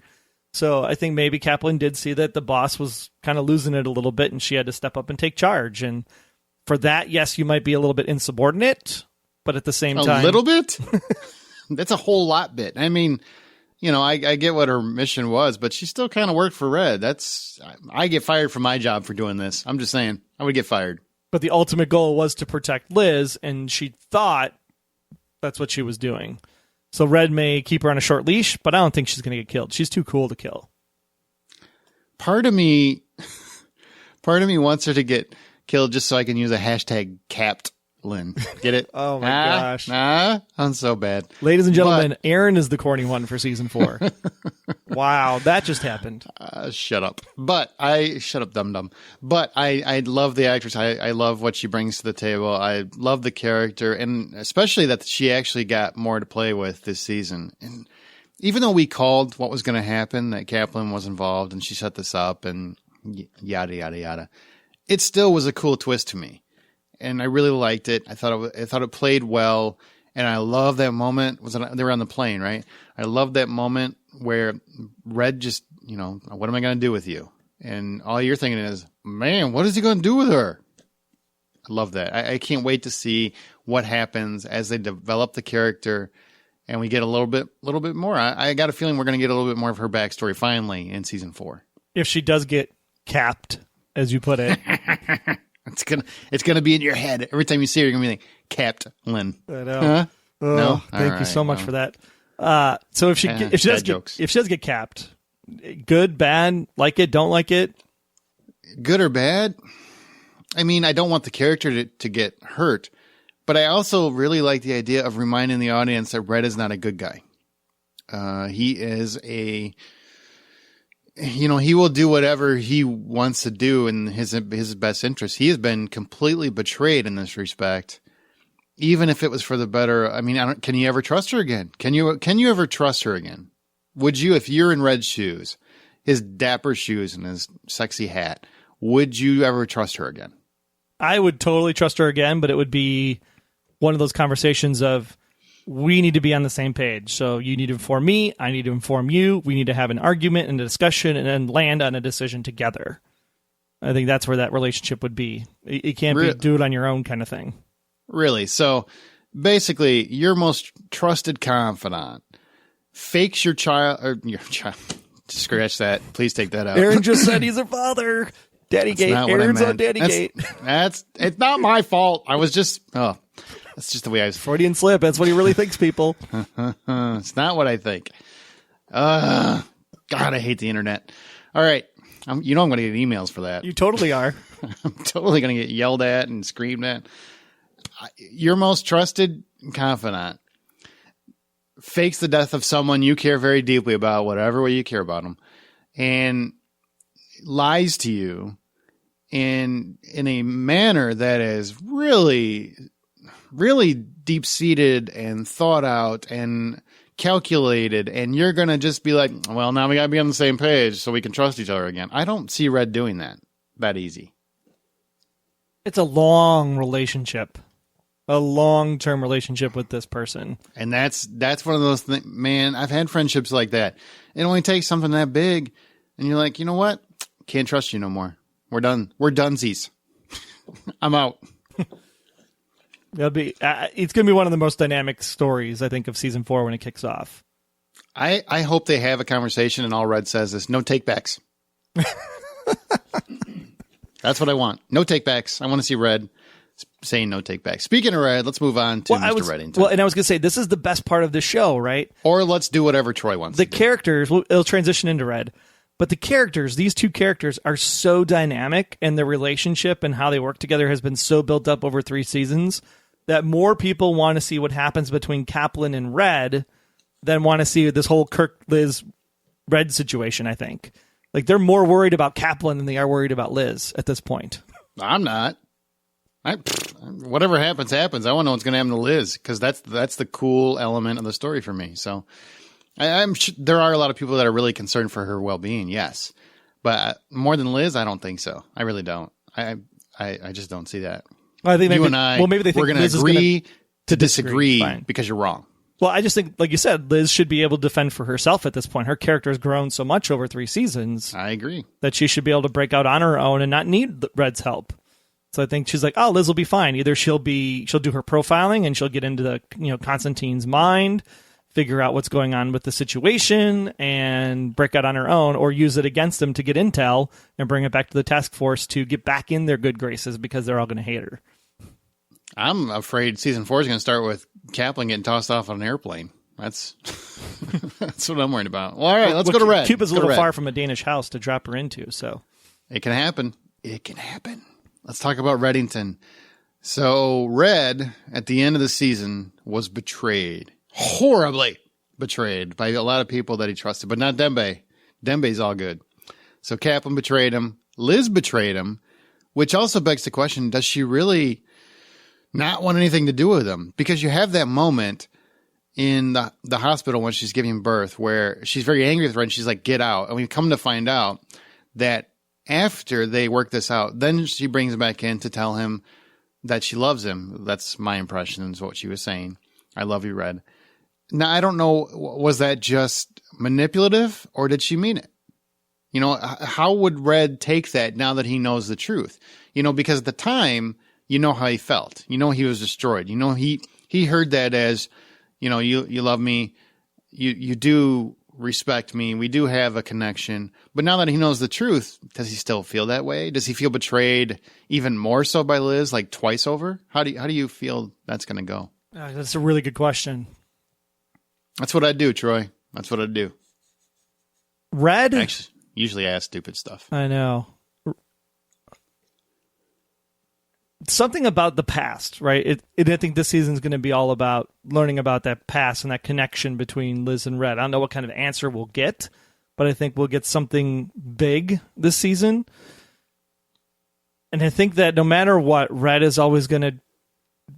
So I think maybe Kaplan did see that the boss was kind of losing it a little bit, and she had to step up and take charge. And for that, yes, you might be a little bit insubordinate, but at the same time... A little bit? That's a whole lot bit. I mean... I get what her mission was, but she still kind of worked for Red. I get fired from my job for doing this. I'm just saying, I would get fired. But the ultimate goal was to protect Liz, and she thought that's what she was doing. So Red may keep her on a short leash, but I don't think she's going to get killed. She's too cool to kill. Part of me wants her to get killed just so I can use a hashtag capped. Lynn. Get it? Oh my gosh. I'm so bad. Ladies and gentlemen, Aaron is the corny one for season 4. Wow, that just happened. Shut up. Shut up, dum-dum. But I love the actress. I love what she brings to the table. I love the character, and especially that she actually got more to play with this season. And even though we called what was going to happen, that Kaplan was involved and she set this up and yada, yada, yada, it still was a cool twist to me. And I really liked it. I thought it played well. And I love that moment. They were on the plane, right? I love that moment where Red just, what am I going to do with you? And all you're thinking is, man, what is he going to do with her? I love that. I can't wait to see what happens as they develop the character and we get a little bit more. I got a feeling we're going to get a little bit more of her backstory finally in season 4. If she does get capped, as you put it. It's gonna be in your head every time you see her. You're gonna be like, "Capped Lynn." I know. Huh? Oh, no, thank you so much for that. So if she does get capped, Good, bad, like it, don't like it? Good or bad? I mean, I don't want the character to get hurt, but I also really like the idea of reminding the audience that Red is not a good guy. He is he will do whatever he wants to do in his best interest. He has been completely betrayed in this respect, even if it was for the better. I mean, can you ever trust her again? Can you ever trust her again? Would you, if you're in Red's shoes, his dapper shoes and his sexy hat, would you ever trust her again? I would totally trust her again, but it would be one of those conversations of, we need to be on the same page. So you need to inform me. I need to inform you. We need to have an argument and a discussion and then land on a decision together. I think that's where that relationship would be. It can't be do it on your own kind of thing. Really? So basically, your most trusted confidant fakes your child. Scratch that. Please take that out. Aaron just said he's a father. Daddygate. Aaron's on Daddygate. It's not my fault. I was just... Oh, that's just the way I was... Freudian slip. That's what he really thinks, people. It's not what I think. God, I hate the internet. All right. I'm going to get emails for that. You totally are. I'm totally going to get yelled at and screamed at. Your most trusted confidant fakes the death of someone you care very deeply about, whatever way you care about them, and lies to you in a manner that is really, really deep-seated and thought out and calculated, and you're going to just be like, well, now we got to be on the same page so we can trust each other again. I don't see Red doing that easy. It's a long relationship. A long-term relationship with this person. And that's one of those things, man, I've had friendships like that. It only takes something that big, and you're like, you know what? Can't trust you no more. We're done. We're donesies. I'm out. It's going to be one of the most dynamic stories, I think, of season 4 when it kicks off. I hope they have a conversation and all Red says is no takebacks. That's what I want. No takebacks. I want to see Red saying no takebacks. Speaking of Red, let's move on to Mr. Reddington. Well, and I was going to say, this is the best part of the show, right? Or let's do whatever Troy wants to do. The characters, it'll transition into Red. But the characters, these two characters are so dynamic, and the relationship and how they work together has been so built up over 3 seasons that more people want to see what happens between Kaplan and Red than want to see this whole Kirk, Liz, Red situation, I think. Like, they're more worried about Kaplan than they are worried about Liz at this point. I'm not. Whatever happens. I want to know what's going to happen to Liz, because that's the cool element of the story for me. So I'm sure there are a lot of people that are really concerned for her well-being, yes. But more than Liz, I don't think so. I really don't. I just don't see that. Well, I think you and I, maybe they think we're going to agree to disagree Fine. Because you're wrong. Well, I just think, like you said, Liz should be able to defend for herself at this point. Her character has grown so much over 3 seasons. I agree. That she should be able to break out on her own and not need Red's help. So I think she's like, oh, Liz will be fine. Either she'll do her profiling and she'll get into the Constantine's mind, figure out what's going on with the situation, and break out on her own, or use it against them to get intel and bring it back to the task force to get back in their good graces because they're all going to hate her. I'm afraid season 4 is going to start with Kaplan getting tossed off on an airplane. That's that's what I'm worried about. Well, all right, let's go to Red. Cupid's a little far from a Danish house to drop her into, so it can happen. It can happen. Let's talk about Reddington. So Red, at the end of the season, was betrayed. Horribly betrayed by a lot of people that he trusted, but not Dembe. Dembe's all good. So Kaplan betrayed him. Liz betrayed him, which also begs the question, does she really not want anything to do with him? Because you have that moment in the hospital when she's giving birth where she's very angry with Red and she's like, get out. And we come to find out that after they work this out, then she brings him back in to tell him that she loves him. That's my impression, is what she was saying. I love you, Red. Now, I don't know, was that just manipulative or did she mean it? How would Red take that now that he knows the truth? Because at the time, how he felt. He was destroyed. He heard that as, you love me. You do respect me. We do have a connection. But now that he knows the truth, does he still feel that way? Does he feel betrayed even more so by Liz, like twice over? How do you feel that's going to go? That's a really good question. That's what I'd do, Troy. That's what I'd do. Red? Actually, usually ask stupid stuff. I know. Something about the past, right? I think this season is going to be all about learning about that past and that connection between Liz and Red. I don't know what kind of answer we'll get, but I think we'll get something big this season. And I think that no matter what, Red is always going to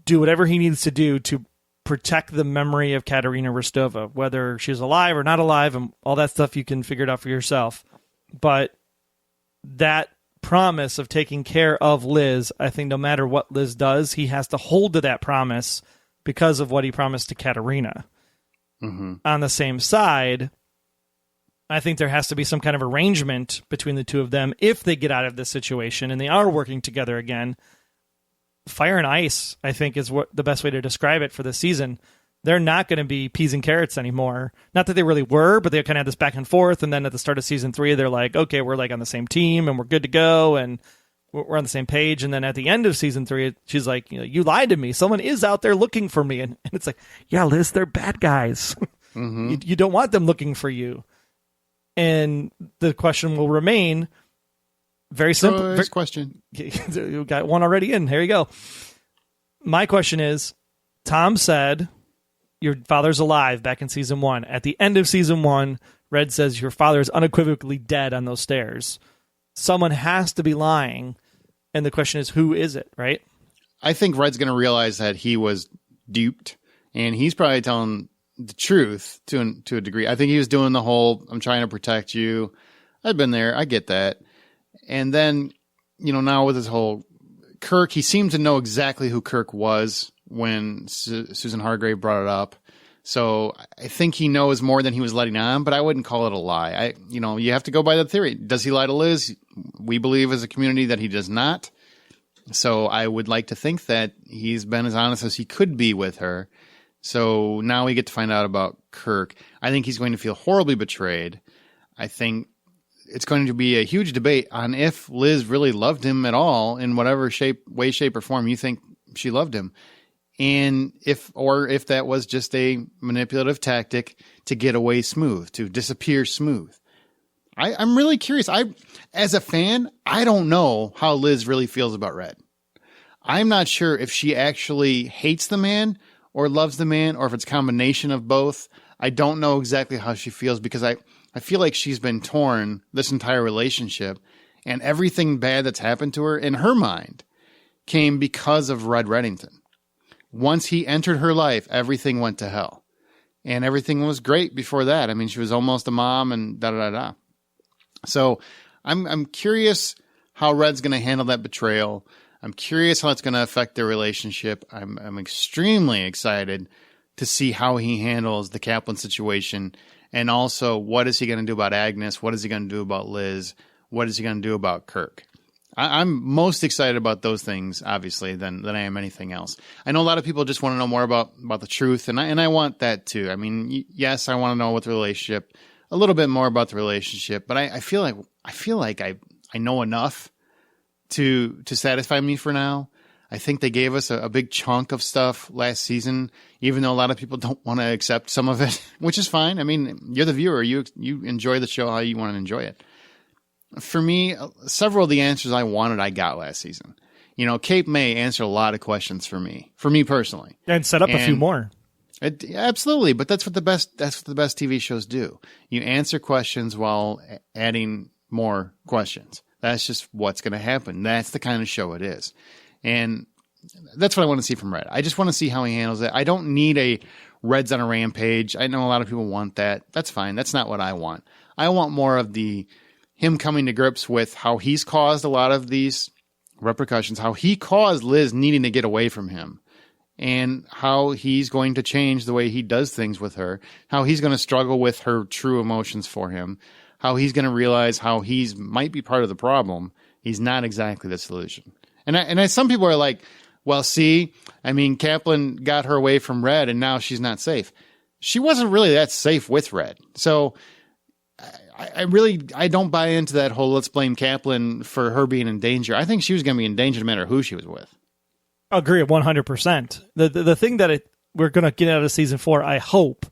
do whatever he needs to do to protect the memory of Katerina Rostova, whether she's alive or not alive, and all that stuff you can figure it out for yourself. But that promise of taking care of Liz, I think no matter what Liz does, he has to hold to that promise because of what he promised to Katerina. Mm-hmm. On the same side, I think there has to be some kind of arrangement between the two of them if they get out of this situation and they are working together again. Fire and ice, I think, is what the best way to describe it for this season. They're not going to be peas and carrots anymore. Not that they really were, but they kind of had this back and forth. And then at the start of season 3, they're like, okay, we're like on the same team and we're good to go. And we're on the same page. And then at the end of season 3, she's like, you lied to me. Someone is out there looking for me. And it's like, yeah, Liz, they're bad guys. Mm-hmm. You don't want them looking for you. And the question will remain very simple. Question. You got one already in. Here you go. My question is, Tom said your father's alive back in season 1. At the end of season 1, Red says your father is unequivocally dead on those stairs. Someone has to be lying. And the question is, who is it, right? I think Red's going to realize that he was duped, and he's probably telling the truth to a degree. I think he was doing the whole, I'm trying to protect you. I've been there. I get that. And then, now with his whole Kirk, he seemed to know exactly who Kirk was when Susan Hargrave brought it up. So I think he knows more than he was letting on, but I wouldn't call it a lie. You have to go by the theory. Does he lie to Liz? We believe as a community that he does not. So I would like to think that he's been as honest as he could be with her. So now we get to find out about Kirk. I think he's going to feel horribly betrayed. I think it's going to be a huge debate on if Liz really loved him at all in whatever way, shape, or form you think she loved him. And if that was just a manipulative tactic to get away smooth, to disappear smooth. I'm really curious. As a fan, I don't know how Liz really feels about Red. I'm not sure if she actually hates the man or loves the man, or if it's a combination of both. I don't know exactly how she feels because I feel like she's been torn this entire relationship, and everything bad that's happened to her in her mind came because of Red Reddington. Once he entered her life, everything went to hell, and everything was great before that. I mean, she was almost a mom and da-da-da-da. So I'm curious how Red's going to handle that betrayal. I'm curious how it's going to affect their relationship. I'm extremely excited to see how he handles the Kaplan situation. And also, what is he going to do about Agnes? What is he going to do about Liz? What is he going to do about Kirk? I'm most excited about those things, obviously, than I am anything else. I know a lot of people just want to know more about the truth, and I want that too. I mean, yes, I want to know what the relationship, a little bit more about the relationship, but I feel like I know enough to satisfy me for now. I think they gave us a big chunk of stuff last season, even though a lot of people don't want to accept some of it, which is fine. I mean, you're the viewer. You enjoy the show how you want to enjoy it. For me, several of the answers I wanted, I got last season. Cape May answered a lot of questions for me personally. And set up a few more. Absolutely. But that's what the best TV shows do. You answer questions while adding more questions. That's just what's going to happen. That's the kind of show it is. And that's what I want to see from Red. I just want to see how he handles it. I don't need a Red's on a rampage. I know a lot of people want that. That's fine. That's not what I want. I want more of him coming to grips with how he's caused a lot of these repercussions, how he caused Liz needing to get away from him, and how he's going to change the way he does things with her, how he's going to struggle with her true emotions for him, how he's going to realize how he might be part of the problem. He's not exactly the solution. And some people are like, well, see, I mean, Kaplan got her away from Red and now she's not safe. She wasn't really that safe with Red. So I don't buy into that whole let's blame Kaplan for her being in danger. I think she was going to be in danger no matter who she was with. I agree 100%. The thing that we're going to get out of season 4, I hope,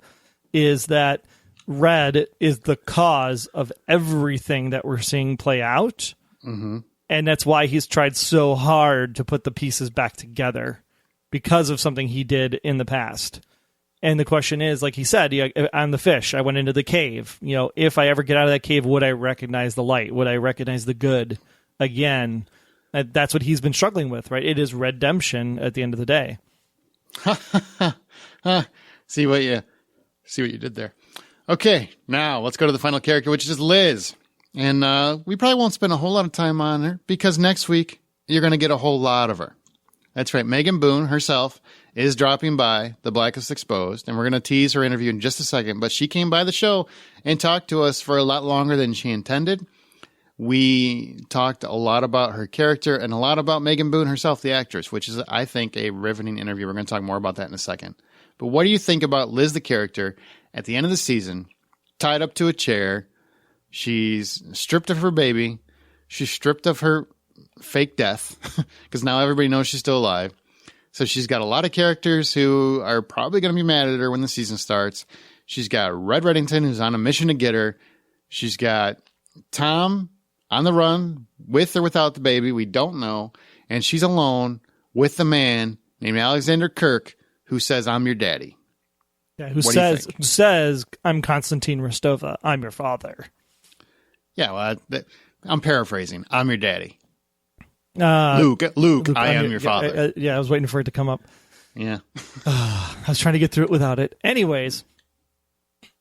is that Red is the cause of everything that we're seeing play out. Mm-hmm. And that's why he's tried so hard to put the pieces back together because of something he did in the past. And the question is, like he said, I'm the fish. I went into the cave. If I ever get out of that cave, would I recognize the light? Would I recognize the good again? That's what he's been struggling with, right? It is redemption at the end of the day. See what you did there. Okay, now let's go to the final character, which is Liz. And we probably won't spend a whole lot of time on her because next week you're going to get a whole lot of her. That's right. Megan Boone herself is dropping by the Blacklist Exposed, and we're going to tease her interview in just a second. But she came by the show and talked to us for a lot longer than she intended. We talked a lot about her character and a lot about Megan Boone herself, the actress, which is, I think, a riveting interview. We're going to talk more about that in a second. But what do you think about Liz, the character, at the end of the season, tied up to a chair? She's stripped of her baby. She's stripped of her fake death because now everybody knows she's still alive. So she's got a lot of characters who are probably going to be mad at her when the season starts. She's got Red Reddington, who's on a mission to get her. She's got Tom on the run with or without the baby. We don't know. And she's alone with the man named Alexander Kirk who says, "I'm your daddy." Yeah, who says, "I'm Konstantin Rostova. I'm your father." Yeah, well, I'm paraphrasing. "I'm your daddy." Luke, I am your father. I was waiting for it to come up. Yeah. I was trying to get through it without it. Anyways.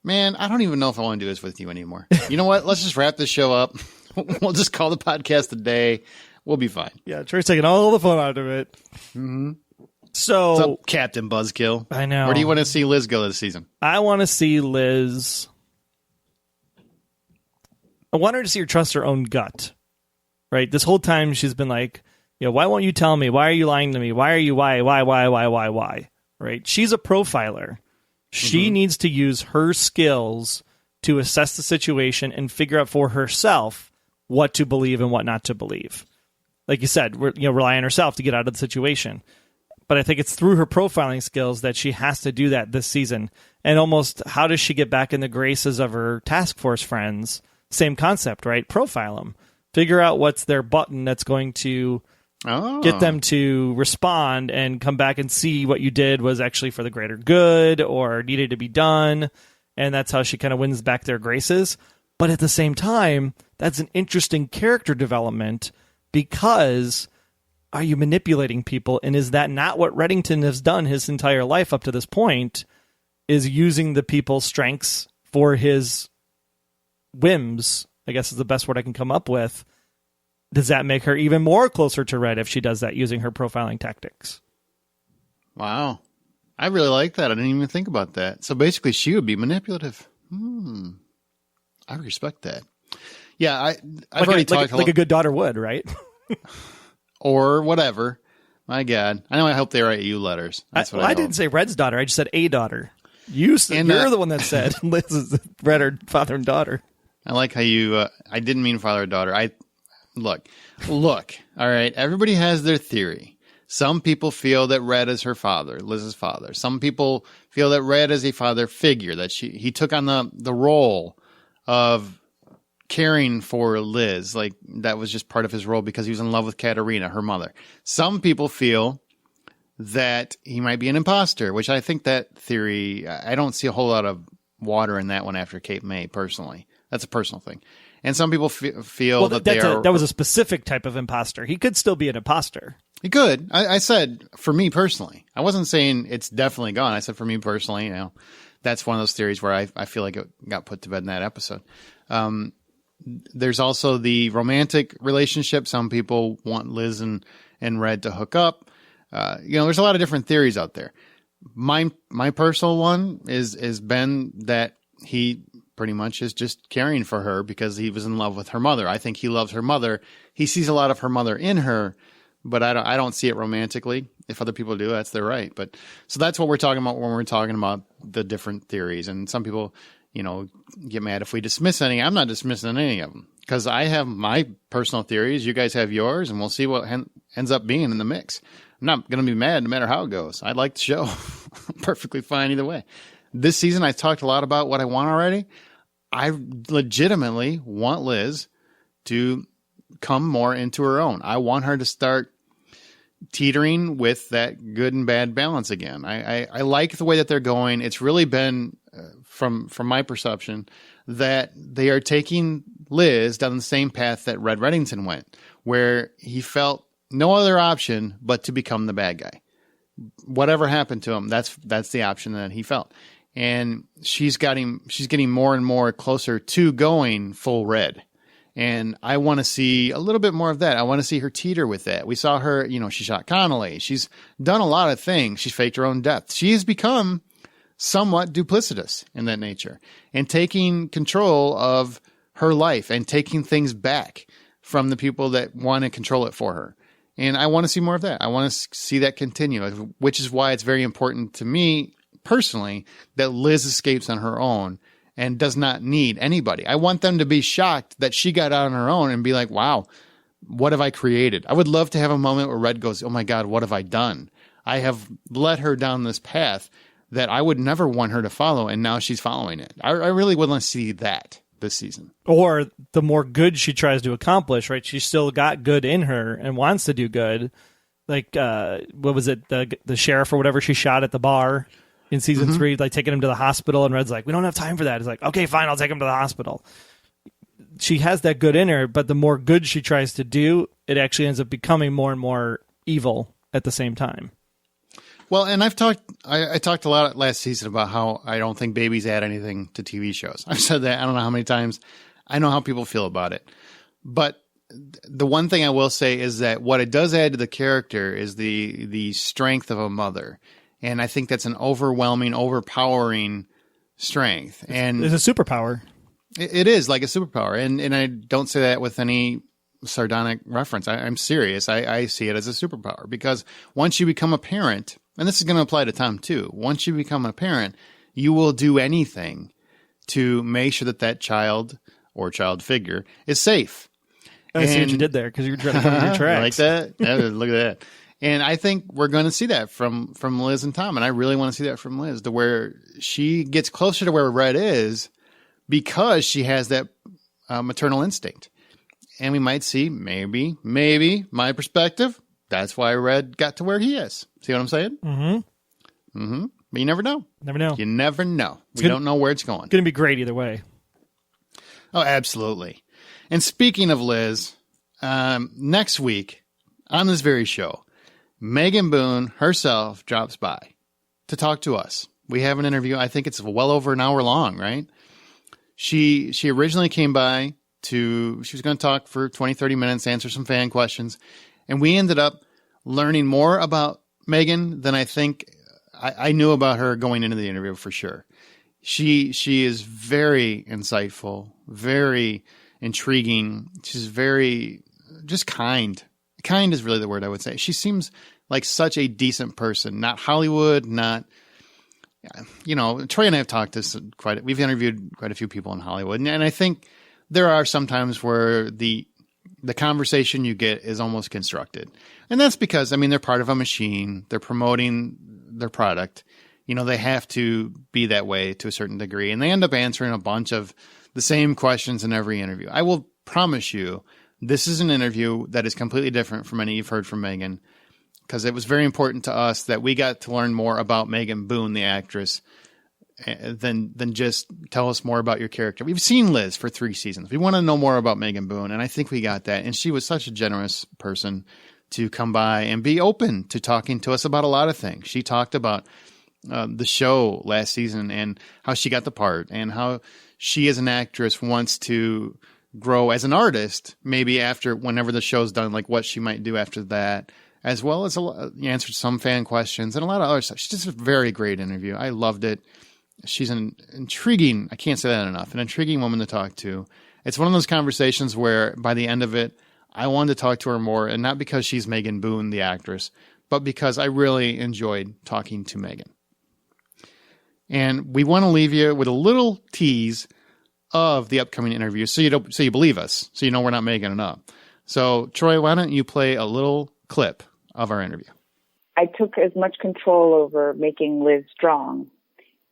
Man, I don't even know if I want to do this with you anymore. You know what? Let's just wrap this show up. We'll just call the podcast a day. We'll be fine. Yeah, Troy's taking all the fun out of it. Mm-hmm. So, what's up, Captain Buzzkill? I know. Where do you want to see Liz go this season? I want to see Liz. I want her to see her trust her own gut. Right? This whole time she's been like, why won't you tell me? Why are you lying to me? Why? Right? She's a profiler. She needs to use her skills to assess the situation and figure out for herself what to believe and what not to believe. Like you said, rely on herself to get out of the situation. But I think it's through her profiling skills that she has to do that this season. And almost, how does she get back in the graces of her task force friends? Same concept, right? Profile them. Figure out what's their button that's going to get them to respond and come back and see what you did was actually for the greater good or needed to be done. And that's how she kind of wins back their graces. But at the same time, that's an interesting character development because are you manipulating people? And is that not what Reddington has done his entire life up to this point, is using the people's strengths for his whims, I guess is the best word I can come up with. Does that make her even more closer to Red if she does that using her profiling tactics? Wow. I really like that. I didn't even think about that. So basically she would be manipulative. I respect that. Yeah, I've already talked like a good daughter would, right? Or whatever. My God. I hope they write you letters. That's what I didn't say Red's daughter. I just said a daughter. You're the one that said Liz is Red or father and daughter. I like how you, I didn't mean father or daughter. Look, all right. Everybody has their theory. Some people feel that Red is her father, Liz's father. Some people feel that Red is a father figure, that he took on the role of caring for Liz. Like that was just part of his role because he was in love with Katerina, her mother. Some people feel that he might be an imposter, which I think that theory, I don't see a whole lot of water in that one after Cape May, personally. That's a personal thing. And some people feel that was a specific type of imposter. He could still be an imposter. He could. I said, for me personally. I wasn't saying it's definitely gone. I said, for me personally, that's one of those theories where I feel like it got put to bed in that episode. There's also the romantic relationship. Some people want Liz and Red to hook up. There's a lot of different theories out there. My personal one is Ben, that he pretty much is just caring for her because he was in love with her mother. I think he loves her mother. He sees a lot of her mother in her, but I don't see it romantically. If other people do, that's their right. But so that's what we're talking about when we're talking about the different theories. And some people, get mad if we dismiss any. I'm not dismissing any of them because I have my personal theories. You guys have yours, and we'll see what ends up being in the mix. I'm not going to be mad no matter how it goes. I like the show. Perfectly fine either way. this season, I talked a lot about what I want already. I legitimately want Liz to come more into her own. I want her to start teetering with that good and bad balance again. I like the way that they're going. It's really been, from my perception, that they are taking Liz down the same path that Red Reddington went, where he felt no other option but to become the bad guy. Whatever happened to him, that's the option that he felt. And she's getting more and more closer to going full red. And I want to see a little bit more of that. I want to see her teeter with that. We saw her, she shot Connolly. She's done a lot of things. She's faked her own death. She has become somewhat duplicitous in that nature and taking control of her life and taking things back from the people that want to control it for her. And I want to see more of that. I want to see that continue, which is why it's very important to me personally that Liz escapes on her own and does not need anybody. I want them to be shocked that she got out on her own and be like, wow, what have I created? I would love to have a moment where Red goes, oh my God, what have I done? I have led her down this path that I would never want her to follow, and now she's following it. I really would want to see that this season. Or the more good she tries to accomplish, right? She's still got good in her and wants to do good. Like, what was it? The sheriff or whatever she shot at the bar in season 3, like taking him to the hospital, and Red's like, we don't have time for that. It's like, okay, fine, I'll take him to the hospital. She has that good in her, but the more good she tries to do, it actually ends up becoming more and more evil at the same time. Well, and I talked a lot last season about how I don't think babies add anything to TV shows. I've said that I don't know how many times. I know how people feel about it. But the one thing I will say is that what it does add to the character is the strength of a mother. And I think that's an overwhelming, overpowering strength. And it's a superpower. It is like a superpower. And I don't say that with any sardonic reference. I'm serious. I see it as a superpower because once you become a parent, and this is going to apply to Tom too, once you become a parent, you will do anything to make sure that child or child figure is safe. I see what you did there because you're trying to cover your tracks. Like that? Yeah, look at that. And I think we're going to see that from Liz and Tom. And I really want to see that from Liz, to where she gets closer to where Red is because she has that maternal instinct. And we might see maybe my perspective, that's why Red got to where he is. See what I'm saying? Mm-hmm. Mm-hmm. But you never know. Never know. You never know. We don't know where it's going. It's going to be great either way. Oh, absolutely. And speaking of Liz, next week on this very show, Megan Boone herself drops by to talk to us. We have an interview. I think it's well over an hour long, right? She originally came by she was going to talk for 20, 30 minutes, answer some fan questions. And we ended up learning more about Megan than I think I knew about her going into the interview for sure. She is very insightful, very intriguing. She's very just kind. Kind is really the word I would say. She seems like such a decent person, not Hollywood, not, Troy and I have talked to we've interviewed quite a few people in Hollywood. And I think there are some times where the conversation you get is almost constructed. And that's because, they're part of a machine. They're promoting their product. They have to be that way to a certain degree. And they end up answering a bunch of the same questions in every interview. I will promise you, this is an interview that is completely different from any you've heard from Megan, because it was very important to us that we got to learn more about Megan Boone, the actress, than just tell us more about your character. We've seen Liz for 3 seasons. We want to know more about Megan Boone, and I think we got that. And she was such a generous person to come by and be open to talking to us about a lot of things. She talked about the show last season and how she got the part and how she as an actress wants to grow as an artist, maybe whenever the show's done, like what she might do after that, as well as answered some fan questions and a lot of other stuff. She's just a very great interview. I loved it. She's an intriguing, I can't say that enough, an intriguing woman to talk to. It's one of those conversations where by the end of it, I wanted to talk to her more, and not because she's Megan Boone, the actress, but because I really enjoyed talking to Megan. And we want to leave you with a little tease of the upcoming interview, so you believe us, so you know we're not making it up. So, Troy, why don't you play a little clip of our interview? I took as much control over making Liz strong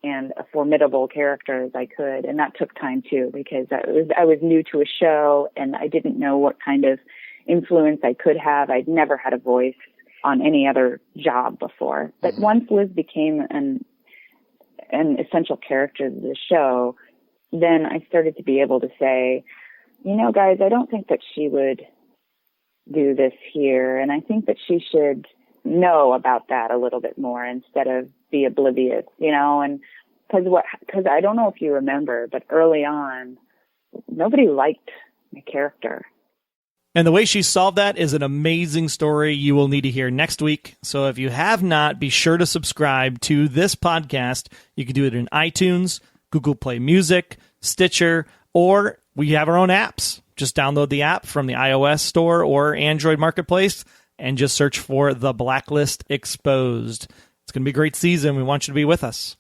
and a formidable character as I could. And that took time too, because I was new to a show and I didn't know what kind of influence I could have. I'd never had a voice on any other job before. But once Liz became an essential character of the show, then I started to be able to say, you know, guys, I don't think that she would do this here. And I think that she should know about that a little bit more instead of be oblivious, you know, and because I don't know if you remember, but early on, nobody liked my character. And the way she solved that is an amazing story you will need to hear next week. So if you have not, be sure to subscribe to this podcast. You can do it in iTunes, Google Play Music, Stitcher, or we have our own apps. Just download the app from the iOS store or Android Marketplace and just search for The Blacklist Exposed. It's going to be a great season. We want you to be with us.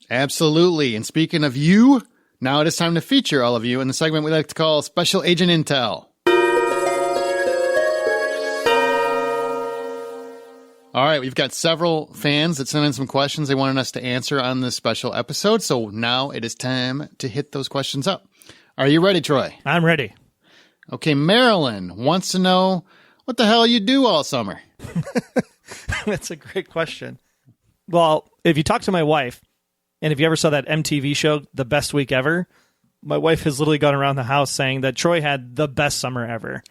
Absolutely. And speaking of you, now it is time to feature all of you in the segment we like to call Special Agent Intel. All right, we've got several fans that sent in some questions they wanted us to answer on this special episode. So now it is time to hit those questions up. Are you ready, Troy? I'm ready. Okay, Marilyn wants to know what the hell you do all summer. That's a great question. Well, if you talk to my wife, and if you ever saw that MTV show, The Best Week Ever, my wife has literally gone around the house saying that Troy had the best summer ever.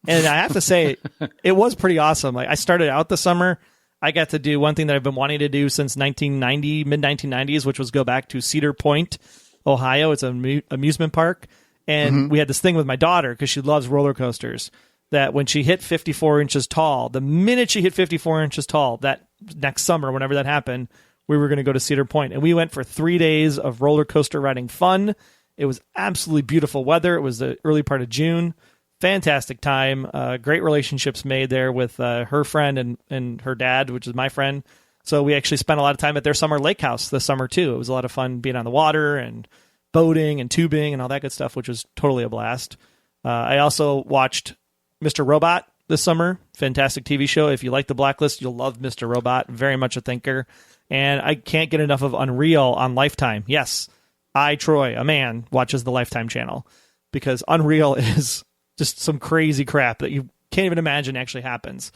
And I have to say, it was pretty awesome. Like, I started out the summer, I got to do one thing that I've been wanting to do since 1990, mid-1990s, which was go back to Cedar Point, Ohio. It's an amusement park. And we had this thing with my daughter, because she loves roller coasters, that when she hit 54 inches tall, the minute she hit 54 inches tall, that next summer, whenever that happened, we were going to go to Cedar Point. And we went for 3 days of roller coaster riding fun. It was absolutely beautiful weather. It was the early part of June. Fantastic time. Great relationships made there with her friend and her dad, which is my friend. So we actually spent a lot of time at their summer lake house this summer, too. It was a lot of fun being on the water and boating and tubing and all that good stuff, which was totally a blast. I also watched Mr. Robot this summer. Fantastic TV show. If you like The Blacklist, you'll love Mr. Robot. Very much a thinker. And I can't get enough of Unreal on Lifetime. Yes, I, Troy, a man, watches the Lifetime channel because Unreal is just some crazy crap that you can't even imagine actually happens.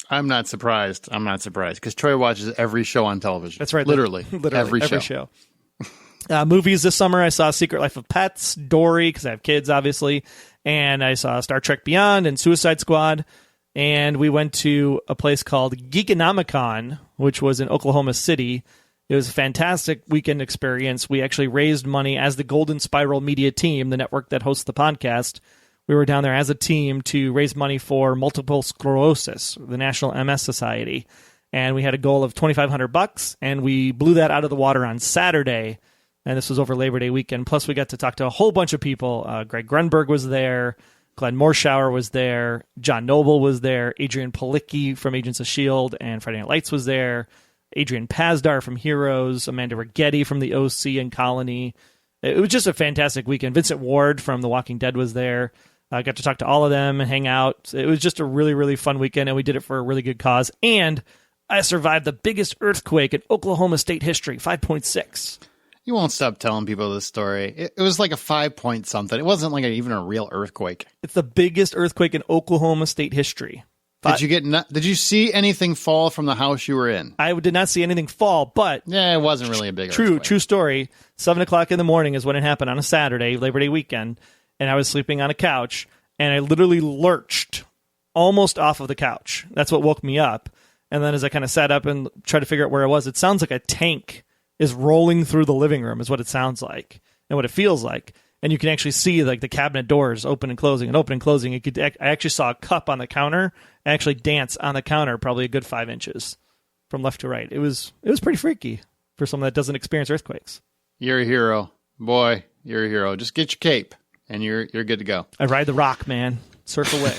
I'm not surprised. Because Troy watches every show on television. That's right. Literally every show. Movies this summer, I saw Secret Life of Pets, Dory, because I have kids, obviously. And I saw Star Trek Beyond and Suicide Squad. And we went to a place called Geekonomicon, which was in Oklahoma City. It was a fantastic weekend experience. We actually raised money as the Golden Spiral Media team, the network that hosts the podcast. We were down there as a team to raise money for multiple sclerosis, the National MS Society. And we had a goal of $2,500, and we blew that out of the water on Saturday. And this was over Labor Day weekend. Plus, we got to talk to a whole bunch of people. Greg Grunberg was there. Glenn Morshower was there. John Noble was there. Adrian Palicki from Agents of S.H.I.E.L.D. and Friday Night Lights was there. Adrian Pazdar from Heroes. Amanda Rigetti from the OC and Colony. It was just a fantastic weekend. Vincent Ward from The Walking Dead was there. I got to talk to all of them and hang out. It was just a really, really fun weekend, and we did it for a really good cause. And I survived the biggest earthquake in Oklahoma state history, 5.6. You won't stop telling people this story. It was like a 5 point something. It wasn't like even a real earthquake. It's the biggest earthquake in Oklahoma state history. Did you see anything fall from the house you were in? I did not see anything fall, but yeah, it wasn't really a big earthquake. True story. 7:00 in the morning is when it happened on a Saturday, Labor Day weekend, and I was sleeping on a couch, and I literally lurched almost off of the couch. That's what woke me up. And then as I kind of sat up and tried to figure out where I was, it sounds like a tank is rolling through the living room is what it sounds like and what it feels like. And you can actually see like the cabinet doors open and closing and open and closing. I actually saw a cup on the counter actually dance on the counter probably a good 5 inches from left to right. It was pretty freaky for someone that doesn't experience earthquakes. You're a hero. Boy, you're a hero. Just get your cape and you're good to go. I ride the rock, man. Surf away.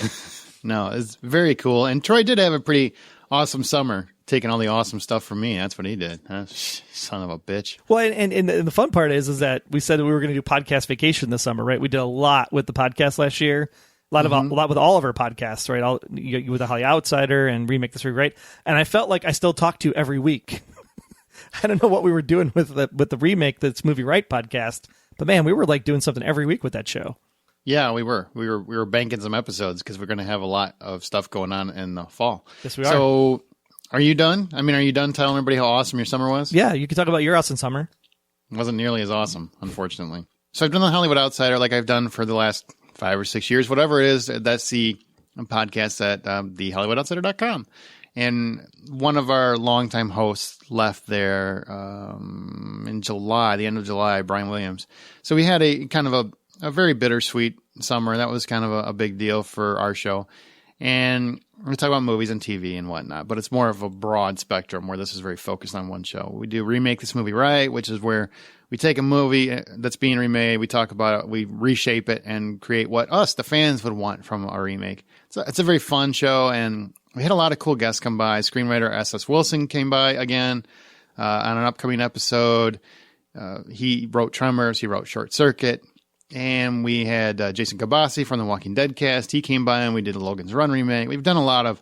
No, it's very cool. And Troy did have a pretty awesome summer, taking all the awesome stuff from me. That's what he did. Son of a bitch. Well, and the fun part is that we said that we were going to do podcast vacation this summer, right? We did a lot with the podcast last year. A lot with all of our podcasts, right? With the Holly Outsider and Remake the Three, right? And I felt like I still talked to you every week. I don't know what we were doing with the remake that's Movie Right podcast, but man, we were like doing something every week with that show. Yeah, we were. We were banking some episodes because we're going to have a lot of stuff going on in the fall. Yes, we are. So, are you done? I mean, are you done telling everybody how awesome your summer was? Yeah, you can talk about your awesome summer. It wasn't nearly as awesome, unfortunately. So I've done the Hollywood Outsider like I've done for the last 5 or 6 years, whatever it is. That's the podcast at thehollywoodoutsider.com. And one of our longtime hosts left there in July, the end of July, Brian Williams. So we had a kind of a very bittersweet summer. That was kind of a big deal for our show. And we talk about movies and TV and whatnot, but it's more of a broad spectrum where this is very focused on one show. We do Remake This Movie Right, which is where we take a movie that's being remade, we talk about it, we reshape it and create what us, the fans, would want from a remake. So it's a very fun show, and we had a lot of cool guests come by. Screenwriter S.S. Wilson came by again on an upcoming episode. He wrote Tremors, he wrote Short Circuit. And we had Jason Kabasi from the Walking Dead cast. He came by and we did a Logan's Run remake. We've done a lot of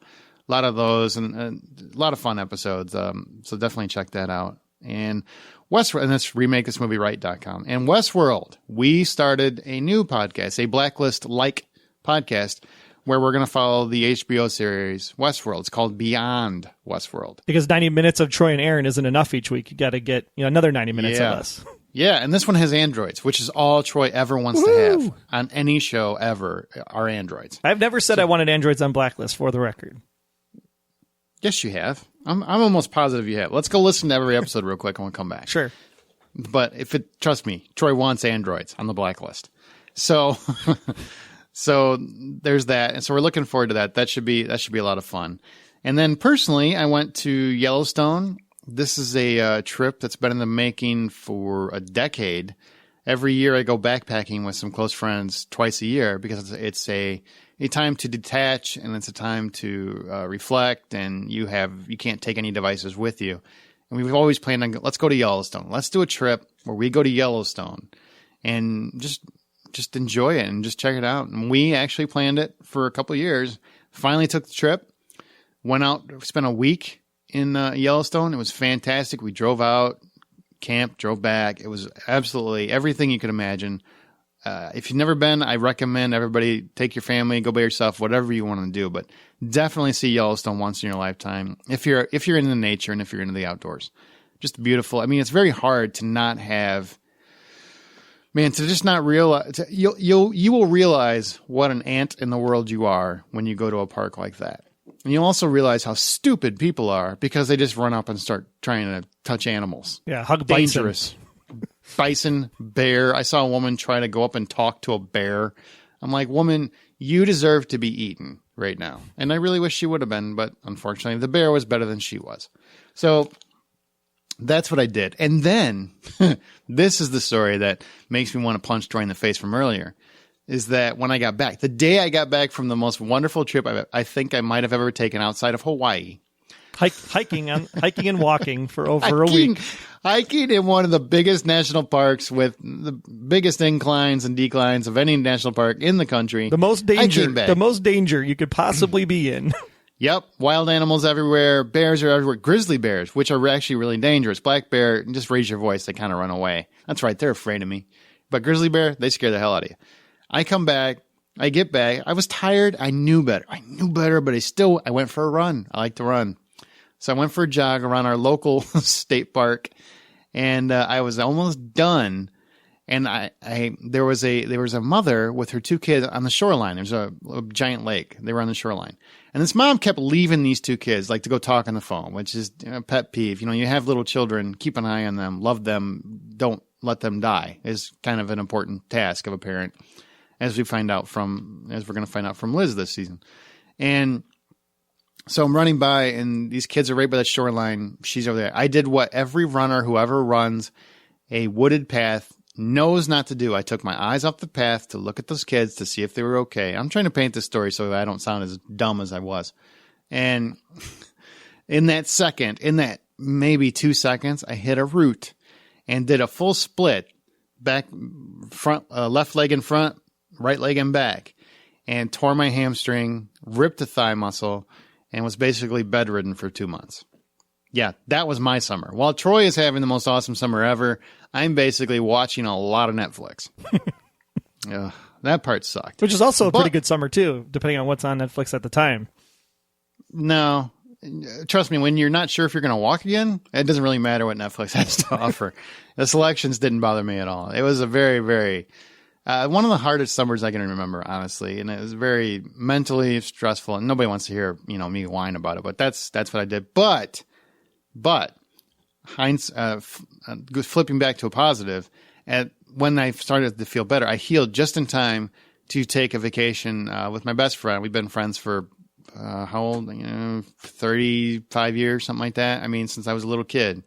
those and a lot of fun episodes. So definitely check that out. And Westworld, and that's remakethismovieright.com. And Westworld, we started a new podcast, a Blacklist-like podcast, where we're going to follow the HBO series Westworld. It's called Beyond Westworld. Because 90 minutes of Troy and Aaron isn't enough each week. You got to get another 90 minutes of us. Yeah, and this one has androids, which is all Troy ever wants to have on any show ever, are androids. I've never said I wanted androids on Blacklist, for the record. Yes, you have. I'm almost positive you have. Let's go listen to every episode real quick and we'll come back. Sure. But trust me, Troy wants androids on the Blacklist. So so there's that. And so we're looking forward to that. That should be a lot of fun. And then personally, I went to Yellowstone. This is a trip that's been in the making for a decade. Every year I go backpacking with some close friends twice a year because it's a time to detach and it's a time to reflect, and you can't take any devices with you. And we've always planned on, let's go to Yellowstone. Let's do a trip where we go to Yellowstone and just enjoy it and just check it out. And we actually planned it for a couple of years. Finally took the trip, went out, spent a week in Yellowstone. It was fantastic. We drove out, camped, drove back. It was absolutely everything you could imagine. If you've never been, I recommend everybody take your family, go by yourself, whatever you want to do. But definitely see Yellowstone once in your lifetime if you're into nature and if you're into the outdoors. Just beautiful. I mean, it's very hard to not have, man, to just not realize. You will realize what an ant in the world you are when you go to a park like that. And you'll also realize how stupid people are because they just run up and start trying to touch animals. Yeah, hug dangerous. Bison, bear. I saw a woman try to go up and talk to a bear. I'm like, woman, you deserve to be eaten right now. And I really wish she would have been, but unfortunately the bear was better than she was. So that's what I did. And then this is the story that makes me want to punch Troy in the face from earlier. Is that when I got back, the day I got back from the most wonderful trip I think I might have ever taken outside of Hawaii. Hiking and walking for over a week. Hiking in one of the biggest national parks with the biggest inclines and declines of any national park in the country. The most danger you could possibly be in. Yep. Wild animals everywhere. Bears are everywhere. Grizzly bears, which are actually really dangerous. Black bear, just raise your voice. They kind of run away. That's right. They're afraid of me. But grizzly bear, they scare the hell out of you. I come back. I get back. I was tired. I knew better, but I went for a run. I like to run. So I went for a jog around our local state park, and I was almost done. And there was a mother with her two kids on the shoreline. There's a giant lake. They were on the shoreline. And this mom kept leaving these two kids, like to go talk on the phone, which is a pet peeve. You have little children, keep an eye on them, love them, don't let them die is kind of an important task of a parent. As we're going to find out from Liz this season. And so I'm running by and these kids are right by the shoreline. She's over there. I did what every runner who ever runs a wooded path knows not to do. I took my eyes off the path to look at those kids to see if they were okay. I'm trying to paint this story so that I don't sound as dumb as I was. And in that maybe 2 seconds, I hit a root and did a full split back, front, left leg in front, right leg and back, and tore my hamstring, ripped the thigh muscle, and was basically bedridden for 2 months. Yeah, that was my summer. While Troy is having the most awesome summer ever, I'm basically watching a lot of Netflix. Ugh, that part sucked. Which is also a pretty good summer, too, depending on what's on Netflix at the time. No, trust me, when you're not sure if you're going to walk again, it doesn't really matter what Netflix has to offer. The selections didn't bother me at all. It was a very, very, one of the hardest summers I can remember, honestly. And it was very mentally stressful. And nobody wants to hear, me whine about it. But that's what I did. But flipping back to a positive, when I started to feel better, I healed just in time to take a vacation with my best friend. We've been friends for how old? 35 years, something like that. I mean, since I was a little kid.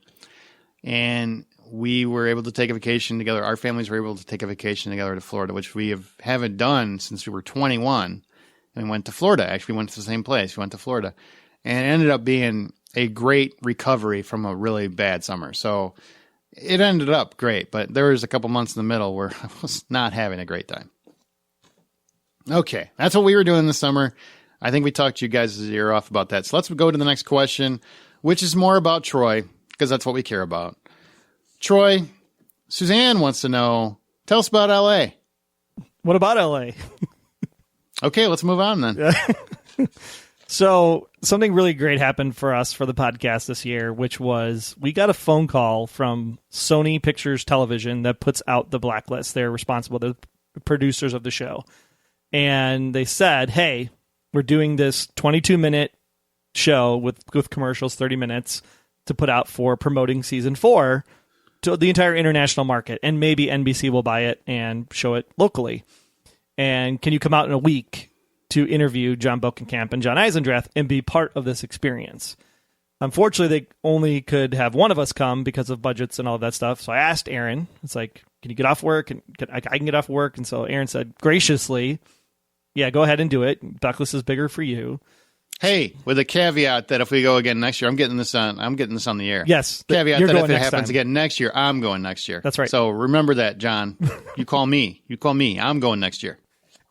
And we were able to take a vacation together. Our families were able to take a vacation together to Florida, which we haven't done since we were 21. And we went to Florida. Actually, we went to the same place. We went to Florida. And it ended up being a great recovery from a really bad summer. So it ended up great. But there was a couple months in the middle where I was not having a great time. Okay, that's what we were doing this summer. I think we talked to you guys' ear off about that. So let's go to the next question, which is more about Troy, because that's what we care about. Troy, Suzanne wants to know, tell us about LA. What about LA? Okay, let's move on then. So something really great happened for us for the podcast this year, which was we got a phone call from Sony Pictures Television that puts out the Blacklist. They're responsible, the producers of the show. And they said, hey, we're doing this 22-minute show with commercials, 30 minutes, to put out for promoting season 4 to the entire international market. And maybe NBC will buy it and show it locally. And can you come out in a week to interview John Bokenkamp and John Eisendrath and be part of this experience? Unfortunately, they only could have one of us come because of budgets and all of that stuff. So I asked Aaron, it's like, can you get off work? And I can get off work. And so Aaron said, graciously, yeah, go ahead and do it. Blacklist is bigger for you. Hey, with a caveat that if we go again next year, I'm getting this on the air. Yes. Caveat that if it happens again next year, I'm going next year. That's right. So remember that, John. You call me. I'm going next year.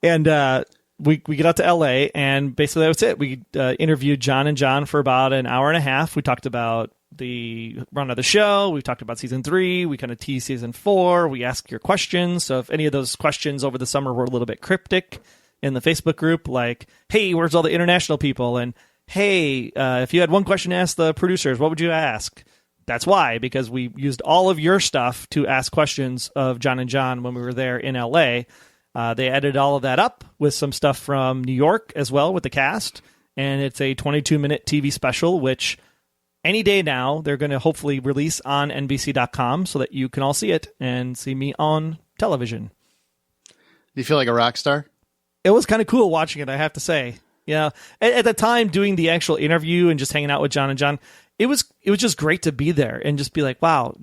And we get out to LA, and basically that was it. We interviewed John and John for about an hour and a half. We talked about the run of the show. We talked about season 3. We kind of teased season 4. We asked your questions. So if any of those questions over the summer were a little bit cryptic in the Facebook group, like, hey, where's all the international people? And hey, if you had one question to ask the producers, what would you ask? That's why, because we used all of your stuff to ask questions of John and John when we were there in LA. They edited all of that up with some stuff from New York as well with the cast. And it's a 22-minute TV special, which any day now they're going to hopefully release on NBC.com so that you can all see it and see me on television. Do you feel like a rock star? It was kind of cool watching it, I have to say. Yeah, at the time doing the actual interview and just hanging out with John and John, it was just great to be there and just be like, wow,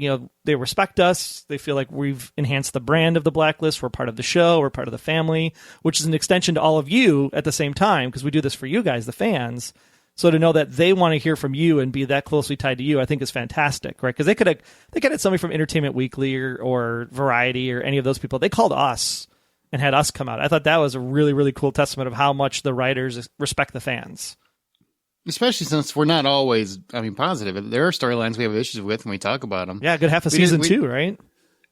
they respect us. They feel like we've enhanced the brand of the Blacklist. We're part of the show. We're part of the family, which is an extension to all of you at the same time, because we do this for you guys, the fans. So to know that they want to hear from you and be that closely tied to you, I think is fantastic, right? Because they could have had somebody from Entertainment Weekly or Variety or any of those people. They called us and had us come out. I thought that was a really, really cool testament of how much the writers respect the fans. Especially since we're not always, positive. There are storylines we have issues with and we talk about them. Yeah, a good half of season 2, right?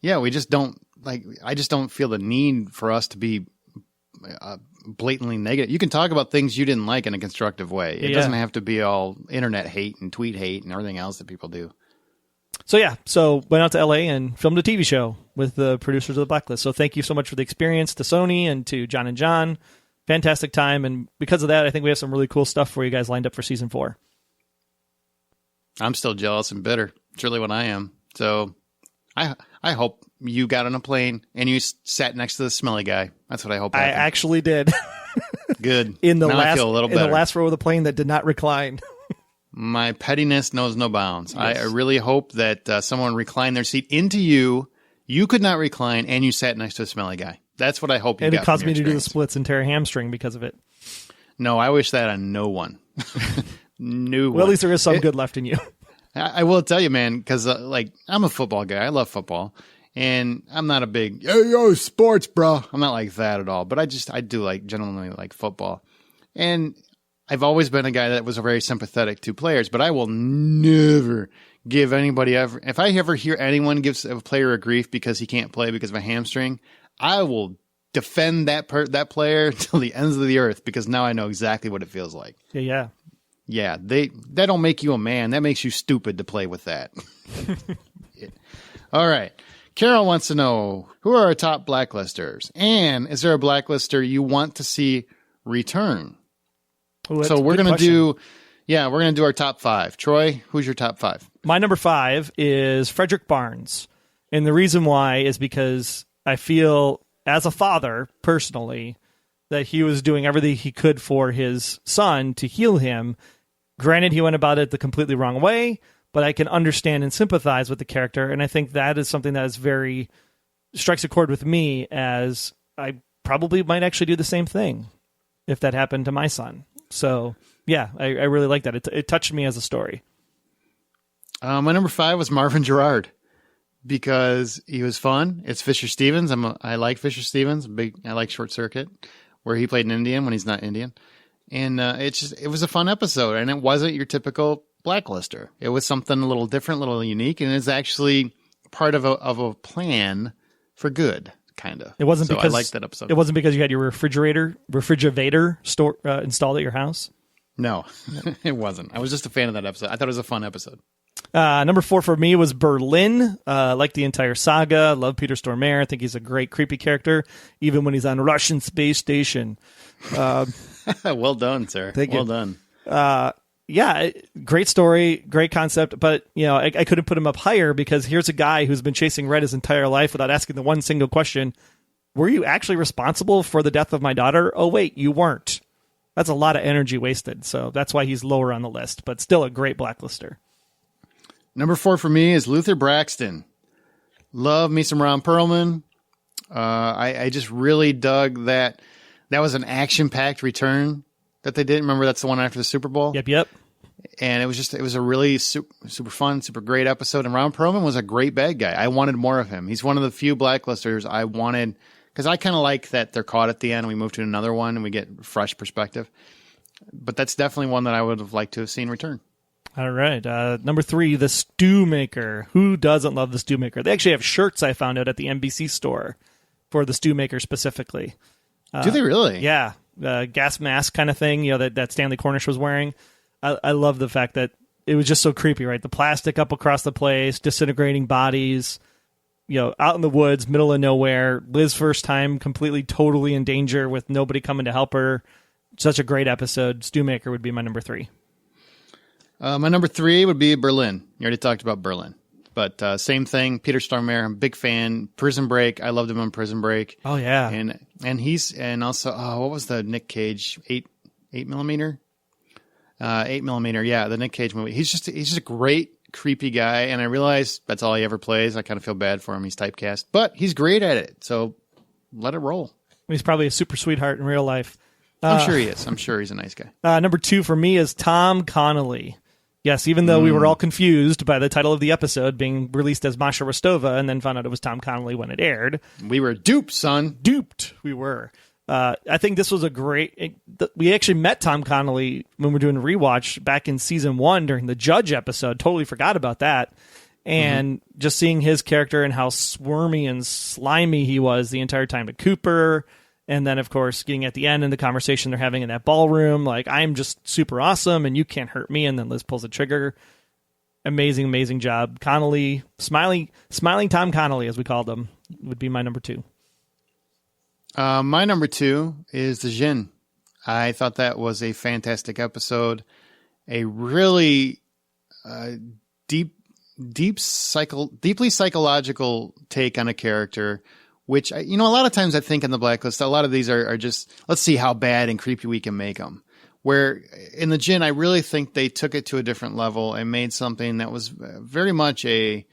Yeah, we just don't, I just don't feel the need for us to be blatantly negative. You can talk about things you didn't like in a constructive way. It doesn't have to be all internet hate and tweet hate and everything else that people do. So went out to LA and filmed a TV show with the producers of the Blacklist. So thank you so much for the experience to Sony and to John and John. Fantastic time. And because of that, I think we have some really cool stuff for you guys lined up for season 4. I'm still jealous and bitter. It's really what I am. So I hope you got on a plane and you sat next to the smelly guy. That's what I hope happened. I actually did. Good. In the I feel a little better. In the last row of the plane that did not recline. My pettiness knows no bounds. Yes. I really hope that someone reclined their seat into you. You could not recline, and you sat next to a smelly guy. That's what I hope you got. And it caused me to do the experience. splits and tear a hamstring because of it. No, I wish that on no one. Well, at least there is some good left in you. I will tell you, man, because I'm a football guy. I love football. And I'm not a big, yo, sports, bro. I'm not like that at all. But I do genuinely like football. And I've always been a guy that was very sympathetic to players, but I will never give anybody ever. If I ever hear anyone gives a player a grief because he can't play because of a hamstring, I will defend that player till the ends of the earth, because now I know exactly what it feels like. Yeah. Yeah, that don't make you a man. That makes you stupid to play with that. All right. Carol wants to know, who are our top blacklisters? And is there a blacklister you want to see return? Ooh, so we're going to do our top 5. Troy, who's your top 5? My number 5 is Frederick Barnes. And the reason why is because I feel, as a father, personally, that he was doing everything he could for his son to heal him. Granted, he went about it the completely wrong way, but I can understand and sympathize with the character, and I think that is something that is very strikes a chord with me, as I probably might actually do the same thing if that happened to my son. So, yeah, I really like that. It touched me as a story. My number 5 was Marvin Gerard, because he was fun. It's Fisher Stevens. I like Fisher Stevens. I like Short Circuit, where he played an Indian when he's not Indian. And it was a fun episode, and it wasn't your typical blacklister. It was something a little different, a little unique, and it's actually part of a plan for good, kind of. It wasn't because I liked that episode. It wasn't because you had your refrigerator installed at your house. No, it wasn't. I was just a fan of that episode. I thought it was a fun episode. Number 4 for me was Berlin. Like the entire saga. Love Peter Stormare. I think he's a great creepy character, even when he's on Russian space station. Well done, sir. Thank you. Well done. Yeah, great story, great concept, but I couldn't put him up higher, because here's a guy who's been chasing Red his entire life without asking the one single question: were you actually responsible for the death of my daughter? Oh wait, you weren't. That's a lot of energy wasted, so that's why he's lower on the list, but still a great blacklister. Number 4 for me is Luther Braxton. Love me some Ron Perlman. I just really dug that. That was an action-packed return that they did. Remember, that's the one after the Super Bowl? Yep. And it was a really super fun, super great episode. And Ron Perlman was a great bad guy. I wanted more of him. He's one of the few blacklisters I wanted, because I kind of like that they're caught at the end and we move to another one and we get fresh perspective. But that's definitely one that I would have liked to have seen return. All right. Number 3, the Stew Maker. Who doesn't love the Stew Maker? They actually have shirts, I found out, at the NBC store for the Stew Maker specifically. Do they really? Yeah. Gas mask kind of thing, that Stanley Cornish was wearing. I love the fact that it was just so creepy, right? The plastic up across the place, disintegrating bodies, out in the woods, middle of nowhere. Liz's first time completely, totally in danger with nobody coming to help her. Such a great episode. Stew Maker would be my number 3. My number 3 would be Berlin. You already talked about Berlin. But same thing, Peter Stormare, I'm a big fan. Prison Break, I loved him on Prison Break. Oh, yeah. And also, what was the Nick Cage, 8 millimeter? 8 millimeter, yeah, the Nick Cage movie. He's just a great, creepy guy, and I realize that's all he ever plays. I kind of feel bad for him. He's typecast. But he's great at it, so let it roll. He's probably a super sweetheart in real life. I'm sure he is. I'm sure he's a nice guy. Number 2 for me is Tom Connolly. Yes, even though we were all confused by the title of the episode being released as Masha Rostova and then found out it was Tom Connolly when it aired. We were duped, son. Duped. We were. I think this was a great... We actually met Tom Connolly when we were doing a rewatch back in season 1 during the Judge episode. Totally forgot about that. And just seeing his character and how squirmy and slimy he was the entire time to Cooper. And then, of course, getting at the end in the conversation they're having in that ballroom, like, I'm just super awesome and you can't hurt me. And then Liz pulls the trigger. Amazing, amazing job. Connolly, smiling Tom Connolly, as we called him, would be my number 2. My number 2 is the Jinn. I thought that was a fantastic episode. A really deeply psychological take on a character, which, a lot of times I think in the Blacklist, a lot of these are just, let's see how bad and creepy we can make them. Where in the Jinn, I really think they took it to a different level and made something that was very much a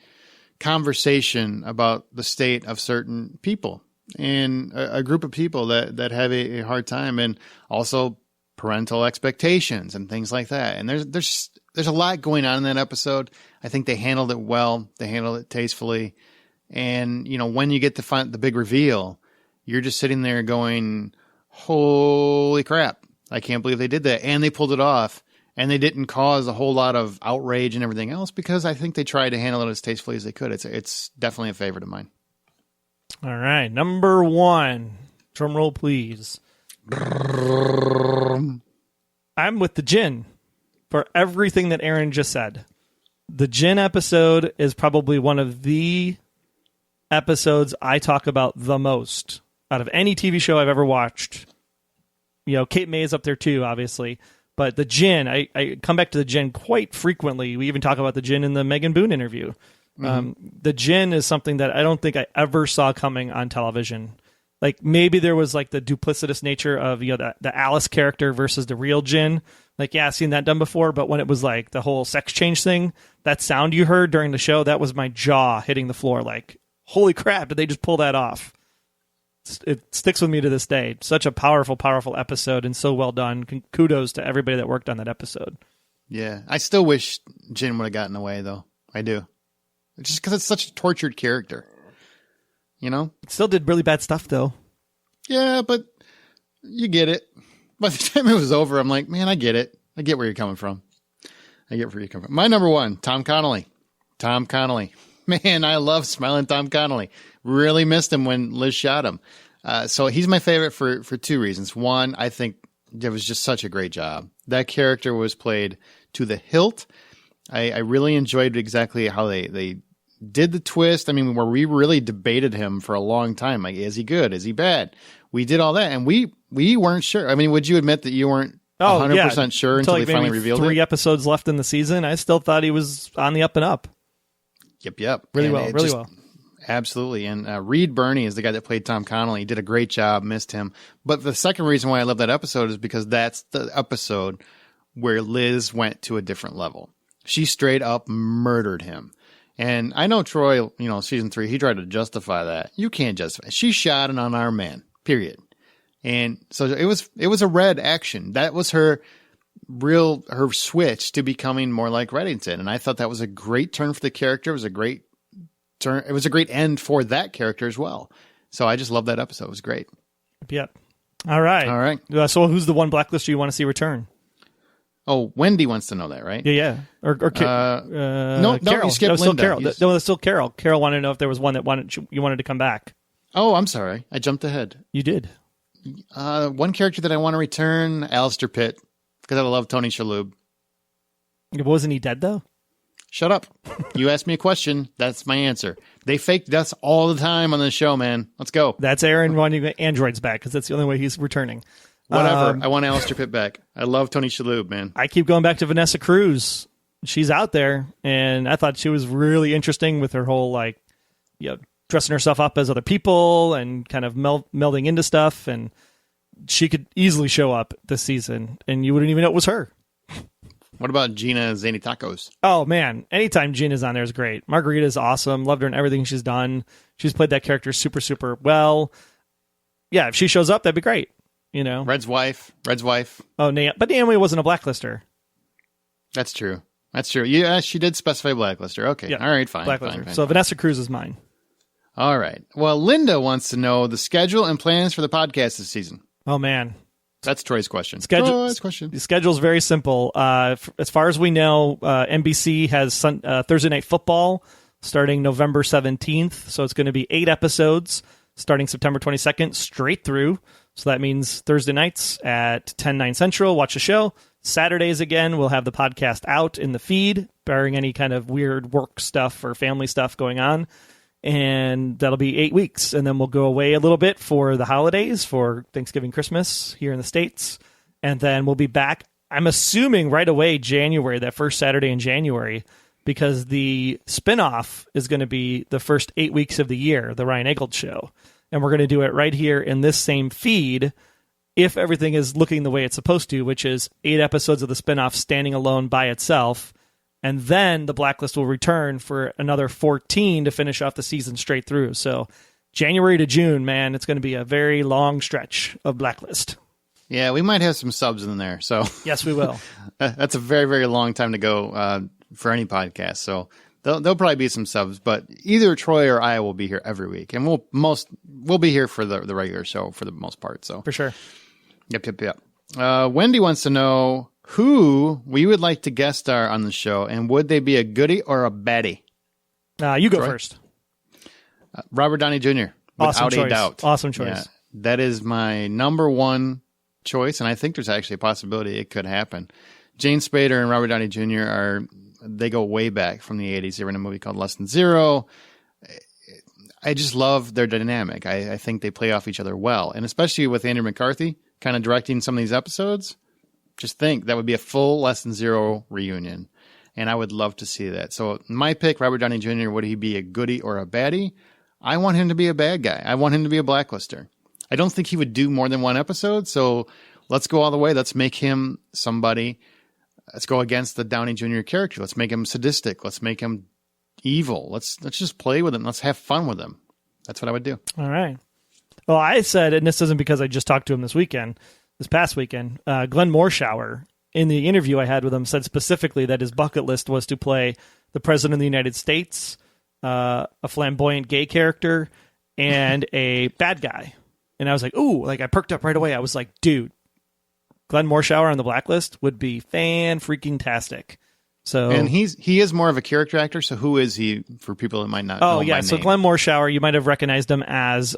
conversation about the state of certain people and a group of people that have a hard time, and also parental expectations and things like that. And there's a lot going on in that episode. I think they handled it well. They handled it tastefully. And, when you get to find the big reveal, you're just sitting there going, holy crap. I can't believe they did that. And they pulled it off. And they didn't cause a whole lot of outrage and everything else because I think they tried to handle it as tastefully as they could. It's definitely a favorite of mine. All right. Number 1. Drum roll, please. I'm with the Jinn for everything that Aaron just said. The Jinn episode is probably one of the episodes I talk about the most out of any TV show I've ever watched. You know, Kate May is up there too, obviously. But the Jinn, I come back to the Jinn quite frequently. We even talk about the Jinn in the Megan Boone interview. The Jinn is something that I don't think I ever saw coming on television. Like maybe there was like the duplicitous nature of the Alice character versus the real Jinn. Like, yeah, I've seen that done before. But when it was like the whole sex change thing, that sound you heard during the show, that was my jaw hitting the floor. Like, holy crap, did they just pull that off? It sticks with me to this day. Such a powerful, powerful episode and so well done. Kudos to everybody that worked on that episode. Yeah. I still wish Jin would have gotten away, though. I do. Just because it's such a tortured character. You know? It still did really bad stuff, though. Yeah, but you get it. By the time it was over, I'm like, man, I get it. I get where you're coming from. My number 1, Tom Connolly. Tom Connolly. Man, I love smiling Tom Connolly. Really missed him when Liz shot him. So he's my favorite for 2 reasons. One, I think it was just such a great job. That character was played to the hilt. I really enjoyed exactly how they did the twist. I mean, where we really debated him for a long time. Like, is he good? Is he bad? We did all that. And we weren't sure. I mean, would you admit that you weren't 100% sure until they finally revealed 3 episodes left in the season? I still thought he was on the up and up. Yep. Really well. Absolutely. And Reed Birney is the guy that played Tom Connolly. He did a great job, missed him. But the second reason why I love that episode is because that's the episode where Liz went to a different level. She straight up murdered him. And I know Troy, season 3, he tried to justify that. You can't justify it. She shot an unarmed man, period. And so it was a red action. That was her switch to becoming more like Reddington. And I thought that was a great turn for the character. It was a great turn. It was a great end for that character as well. So I just love that episode. It was great. Yep. All right. So who's the one blacklister you want to see return? Oh, Wendy wants to know that, right? Yeah. Or no, Carol. You skipped still Linda. Carol. No, that's still Carol. Carol wanted to know if there was one that you wanted to come back. Oh, I'm sorry. I jumped ahead. You did. One character that I want to return, Alistair Pitt, because I love Tony Shalhoub. Wasn't he dead, though? Shut up. You asked me a question. That's my answer. They fake deaths all the time on the show, man. Let's go. That's Aaron wanting to get androids back, because that's the only way he's returning. Whatever. I want Alistair Pitt back. I love Tony Shalhoub, man. I keep going back to Vanessa Cruz. She's out there, and I thought she was really interesting with her whole, dressing herself up as other people and kind of melding into stuff, and she could easily show up this season, and you wouldn't even know it was her. What about Gina Zany Tacos? Oh, man. Anytime Gina's on there is great. Margarita's awesome. Loved her in everything she's done. She's played that character super, super well. Yeah, if she shows up, that'd be great. Red's wife. Oh, but Naomi wasn't a blacklister. That's true. Yeah, she did specify blacklister. Okay. Yeah. All right, fine. Blacklister. Fine. So Vanessa Cruz is mine. All right. Well, Linda wants to know the schedule and plans for the podcast this season. Oh, man. That's Troy's question. The schedule's very simple. As far as we know, NBC has Thursday Night Football starting November 17th. So it's going to be 8 episodes starting September 22nd straight through. So that means Thursday nights at 10/9 Central, watch the show. Saturdays, again, we'll have the podcast out in the feed, barring any kind of weird work stuff or family stuff going on. And that'll be 8 weeks. And then we'll go away a little bit for the holidays, for Thanksgiving, Christmas here in the States. And then we'll be back, I'm assuming right away, January, that first Saturday in January, because the spinoff is going to be the first 8 weeks of the year, the Ryan Eggold Show. And we're going to do it right here in this same feed if everything is looking the way it's supposed to, which is 8 episodes of the spinoff standing alone by itself. And then the Blacklist will return for another 14 to finish off the season straight through. So January to June, man, it's going to be a very long stretch of Blacklist. Yeah, we might have some subs in there. So yes, we will. That's a very, very long time to go for any podcast. So there'll probably be some subs, but either Troy or I will be here every week, and we'll be here for the regular show for the most part. So for sure. Yep. Wendy wants to know who we would like to guest star on the show, and would they be a goodie or a baddie? You go first. Robert Downey Jr. Awesome without choice. a doubt. Awesome choice. Yeah, that is my number one choice, and I think there's actually a possibility it could happen. James Spader and Robert Downey Jr. They go way back from the 80s. They were in a movie called Less Than Zero. I just love their dynamic. I think they play off each other well, and especially with Andrew McCarthy kind of directing some of these episodes, just think that would be a full Less Than Zero reunion, and I would love to see that. So my pick, Robert Downey Jr., would he be a goodie or a baddie? I want him to be a bad guy. I want him to be a blacklister. I don't think he would do more than one episode, so let's go all the way. Let's make him somebody. Let's go against the Downey Jr. character. Let's make him sadistic. Let's make him evil. Let's just play with him. Let's have fun with him. That's what I would do. All right. Well, I said, and this isn't because I just talked to him this past weekend, Glenn Morshower, in the interview I had with him, said specifically that his bucket list was to play the President of the United States, a flamboyant gay character, and a bad guy. And I was like, ooh, like I perked up right away. I was like, dude, Glenn Morshower on the Blacklist would be fan-freaking-tastic. So, and he is more of a character actor. So who is he for people that might not know him by so name? Glenn Morshower, you might have recognized him as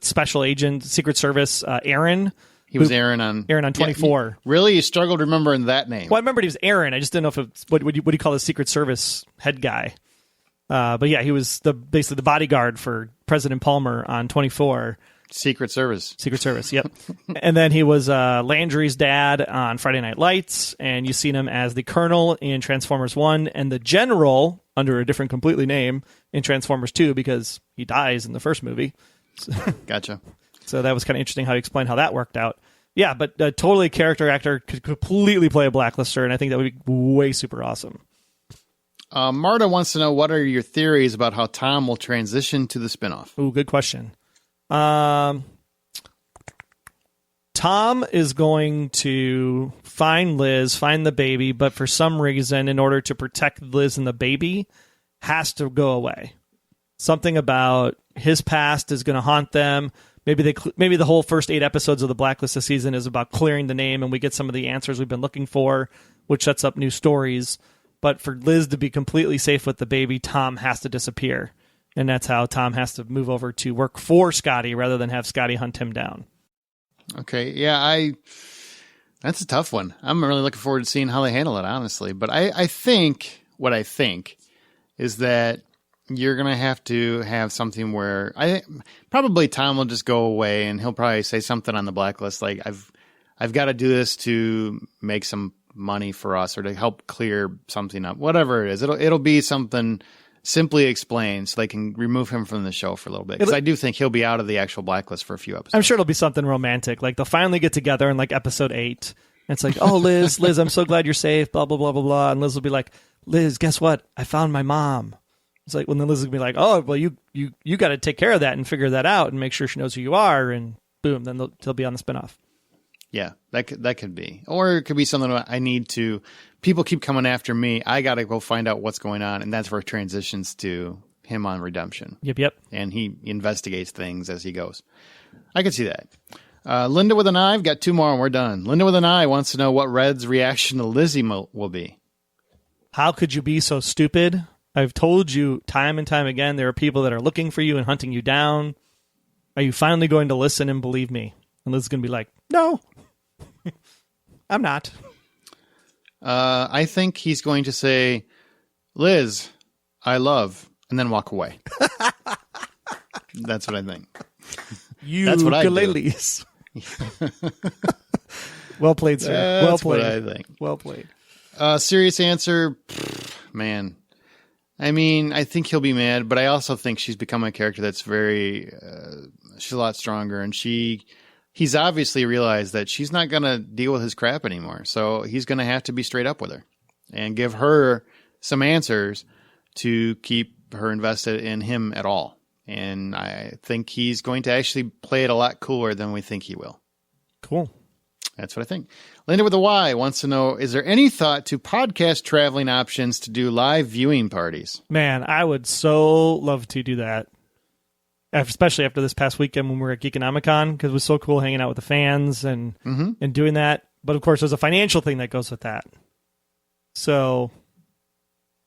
special agent, Secret Service, Aaron. He was Aaron on 24. Yeah, really, you struggled remembering that name. Well, I remembered he was Aaron. I just didn't know if it's what do you call the Secret Service head guy. But yeah, he was basically the bodyguard for President Palmer on 24. Secret Service, yep. And then he was Landry's dad on Friday Night Lights, and you've seen him as the Colonel in Transformers 1 and the General under a different completely name in Transformers 2 because he dies in the first movie. Gotcha. So that was kind of interesting how he explained how that worked out. Yeah, but totally a character actor, could completely play a blacklister, and I think that would be way super awesome. Marta wants to know, what are your theories about how Tom will transition to the spinoff? Ooh, good question. Tom is going to find Liz, find the baby, but for some reason, in order to protect Liz and the baby, has to go away. Something about his past is going to haunt them. Maybe the whole first 8 episodes of the Blacklist this season is about clearing the name, and we get some of the answers we've been looking for, which sets up new stories. But for Liz to be completely safe with the baby, Tom has to disappear. And that's how Tom has to move over to work for Scotty rather than have Scotty hunt him down. Okay, yeah, that's a tough one. I'm really looking forward to seeing how they handle it, honestly. But I think is that you're going to have something where probably Tom will just go away and he'll probably say something on the Blacklist like, I've got to do this to make some money for us or to help clear something up, whatever it is. It'll be something simply explained so they can remove him from the show for a little bit. Because I do think he'll be out of the actual Blacklist for a few episodes. I'm sure it'll be something romantic. Like they'll finally get together in like episode 8. And it's like, oh, Liz, I'm so glad you're safe, blah, blah, blah, blah, blah. And Liz will be like, Liz, guess what? I found my mom. It's like, well, then Liz will be like, oh, well, you got to take care of that and figure that out and make sure she knows who you are. And boom, then they'll be on the spinoff. Yeah, that could be. Or it could be something I need to, people keep coming after me. I got to go find out what's going on. And that's where it transitions to him on redemption. Yep. And he investigates things as he goes. I could see that. Linda with an eye, I've got 2 more and we're done. Linda with an eye wants to know what Red's reaction to Lizzie will be. How could you be so stupid? I've told you time and time again, there are people that are looking for you and hunting you down. Are you finally going to listen and believe me? And Liz's going to be like, no, I'm not. I think he's going to say, Liz, I love, and then walk away. That's what I think. That's what I do. Well played, sir. That's what I think. Well played. Serious answer, man. I mean, I think he'll be mad, but I also think she's become a character that's she's a lot stronger, and he's obviously realized that she's not going to deal with his crap anymore. So he's going to have to be straight up with her and give her some answers to keep her invested in him at all. And I think he's going to actually play it a lot cooler than we think he will. Cool. That's what I think. Linda with a Y wants to know, is there any thought to podcast traveling options to do live viewing parties? Man, I would so love to do that. especially after this past weekend when we were at Geekonomicon, because it was so cool hanging out with the fans and doing that. But of course, there's a financial thing that goes with that. So,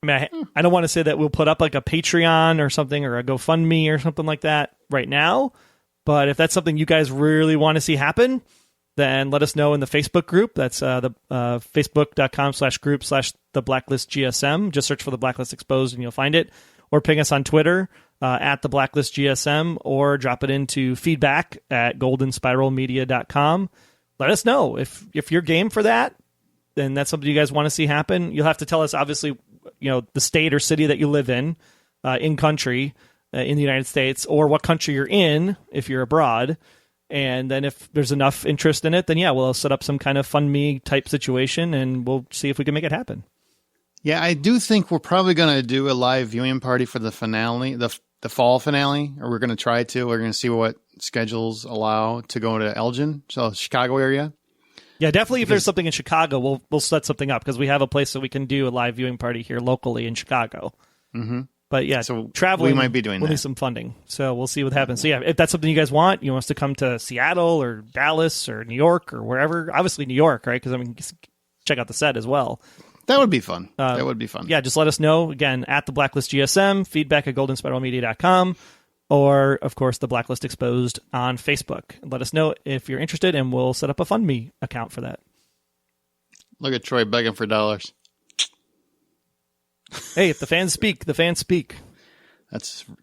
I mean, I don't want to say that we'll put up like a Patreon or something or a GoFundMe or something like that right now. But if that's something you guys really want to see happen, then let us know in the Facebook group. That's the facebook.com/group/the Blacklist GSM. Just search for the Blacklist Exposed and you'll find it. Or ping us on Twitter at the Blacklist GSM, or drop it into feedback at goldenspiralmedia.com. Let us know if you're game for that, then that's something you guys want to see happen. You'll have to tell us, obviously, the state or city that you live in country, in the United States, or what country you're in if you're abroad. And then if there's enough interest in it, then we'll set up some kind of fund me type situation and we'll see if we can make it happen. Yeah, I do think we're probably going to do a live viewing party for the finale, the fall finale, or we're going to try to. We're going to see what schedules allow to go to Elgin, so Chicago area. Yeah, definitely. If there's something in Chicago, we'll set something up because we have a place that we can do a live viewing party here locally in Chicago. Mm-hmm. But so traveling, we might be doing we'll that. need some funding, so we'll see what happens. So if that's something you guys want, you want us to come to Seattle or Dallas or New York or wherever. Obviously New York, right? Because check out the set as well. That would be fun. That would be fun. Yeah, just let us know again at the Blacklist GSM, feedback at goldenspiralmedia.com, or of course the Blacklist Exposed on Facebook. Let us know if you're interested, and we'll set up a FundMe account for that. Look at Troy begging for dollars. Hey, if the fans speak, the fans speak.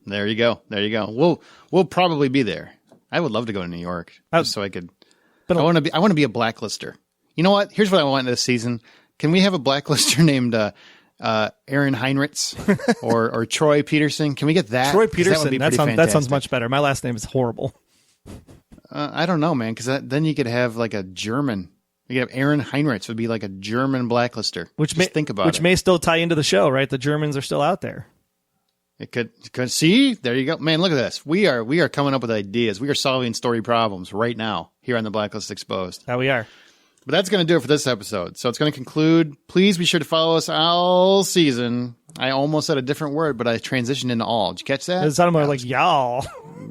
There you go. There you go. We'll probably be there. I would love to go to New York just so I could. I want to be a blacklister. You know what? Here's what I want this season. Can we have a blacklister named Aaron Heinrichs or Troy Peterson? Can we get that? Troy Peterson. That sounds fantastic. much better. My last name is horrible. I don't know, man, because then you could have like a German. You could have Aaron Heinrichs would be like a German blacklister. Which may still tie into the show, right? The Germans are still out there. It could see. There you go, man. Look at this. We are coming up with ideas. We are solving story problems right now here on the Blacklist Exposed. How we are. But that's going to do it for this episode. So it's going to conclude. Please be sure to follow us all season. I almost said a different word, but I transitioned into all. Did you catch that? It sounded more like y'all.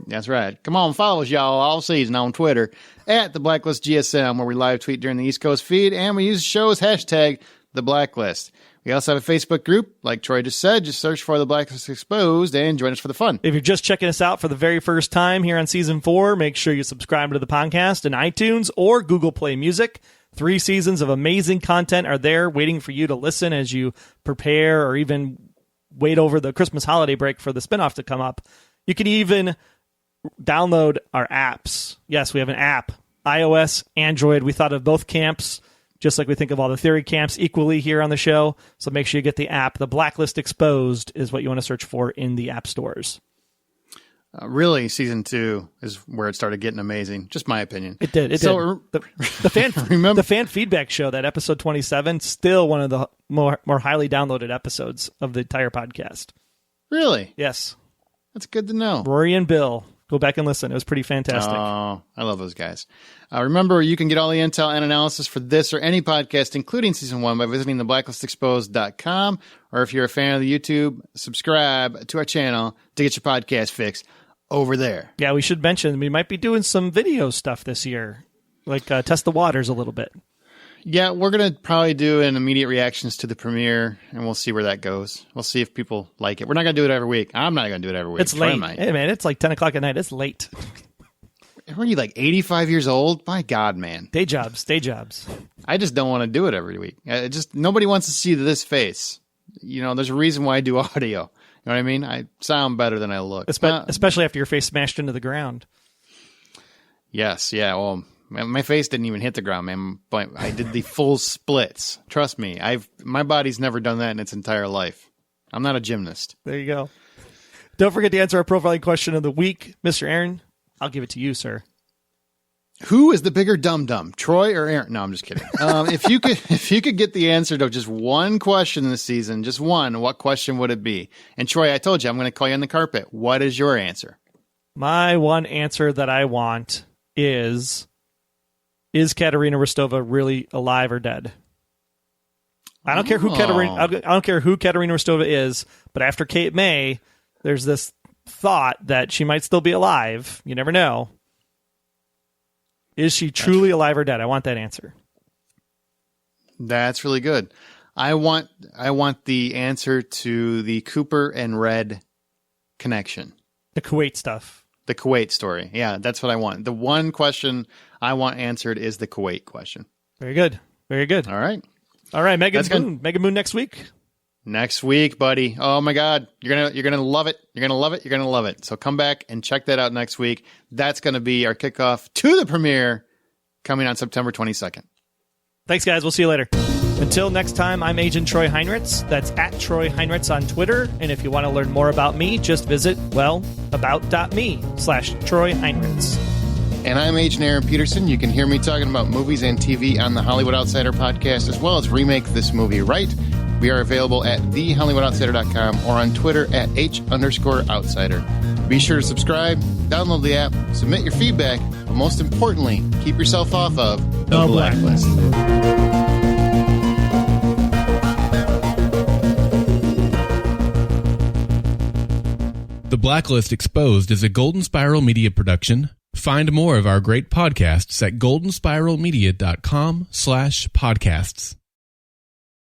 That's right. Come on, follow us, y'all, all season on Twitter at the Blacklist GSM, where we live tweet during the East Coast feed, and we use the show's hashtag, the Blacklist. We also have a Facebook group, like Troy just said. Just search for the Blacklist Exposed and join us for the fun. If you're just checking us out for the very first time here on Season 4, make sure you subscribe to the podcast in iTunes or Google Play Music. 3 seasons of amazing content are there waiting for you to listen as you prepare or even wait over the Christmas holiday break for the spinoff to come up. You can even download our apps. Yes, we have an app, iOS, Android. We thought of both camps, just like we think of all the theory camps equally here on the show. So make sure you get the app. The Blacklist Exposed is what you want to search for in the app stores. Really, season 2 is where it started getting amazing. Just my opinion. It did. Did. The fan feedback show, that episode 27, still one of the more highly downloaded episodes of the entire podcast. Really? Yes. That's good to know. Rory and Bill. Go back and listen. It was pretty fantastic. Oh, I love those guys. Remember, you can get all the intel and analysis for this or any podcast, including season 1, by visiting theblacklistexposed.com. Or if you're a fan of the YouTube, subscribe to our channel to get your podcast fix over there. Yeah, we should mention we might be doing some video stuff this year, like test the waters a little bit. Yeah, we're going to probably do an immediate reactions to the premiere, and we'll see where that goes. We'll see if people like it. We're not going to do it every week. I'm not going to do it every week. It's late. Hey, man, it's like 10 o'clock at night. It's late. Are you like 85 years old? My God, man. Day jobs. I just don't want to do it every week. Nobody wants to see this face. You know, there's a reason why I do audio. You know what I mean? I sound better than I look. Especially after your face smashed into the ground. Yes, yeah. Well, my face didn't even hit the ground, man. But I did the full splits. Trust me. My body's never done that in its entire life. I'm not a gymnast. There you go. Don't forget to answer our profiling question of the week. Mr. Aaron, I'll give it to you, sir. Who is the bigger dum-dum, Troy or Aaron? No, I'm just kidding. If you could get the answer to just one question this season, just one, what question would it be? And Troy, I told you I'm going to call you on the carpet. What is your answer? My one answer that I want is Katerina Rostova really alive or dead? I don't care who Katerina Rostova is, but after Cape May, there's this thought that she might still be alive. You never know. Is she truly alive or dead? I want that answer. That's really good. I want the answer to the Cooper and Red connection. The Kuwait stuff. The Kuwait story. Yeah, that's what I want. The one question I want answered is the Kuwait question. Very good. Very good. All right. Megan Moon. Megan Moon next week. Next week, buddy. Oh my God. You're gonna love it. You're gonna love it. You're gonna love it. So come back and check that out next week. That's gonna be our kickoff to the premiere coming on September 22nd. Thanks, guys. We'll see you later. Until next time, I'm Agent Troy Heinritz. That's at Troy Heinritz on Twitter. And if you want to learn more about me, just visit, about.me/Troy Heinritz. And I'm Agent Aaron Peterson. You can hear me talking about movies and TV on the Hollywood Outsider podcast, as well as Remake This Movie Right. We are available at thehollywoodoutsider.com or on Twitter at H_outsider. Be sure to subscribe, download the app, submit your feedback, but most importantly, keep yourself off of the Blacklist. The Blacklist Exposed is a Golden Spiral Media production. Find more of our great podcasts at goldenspiralmedia.com/podcasts.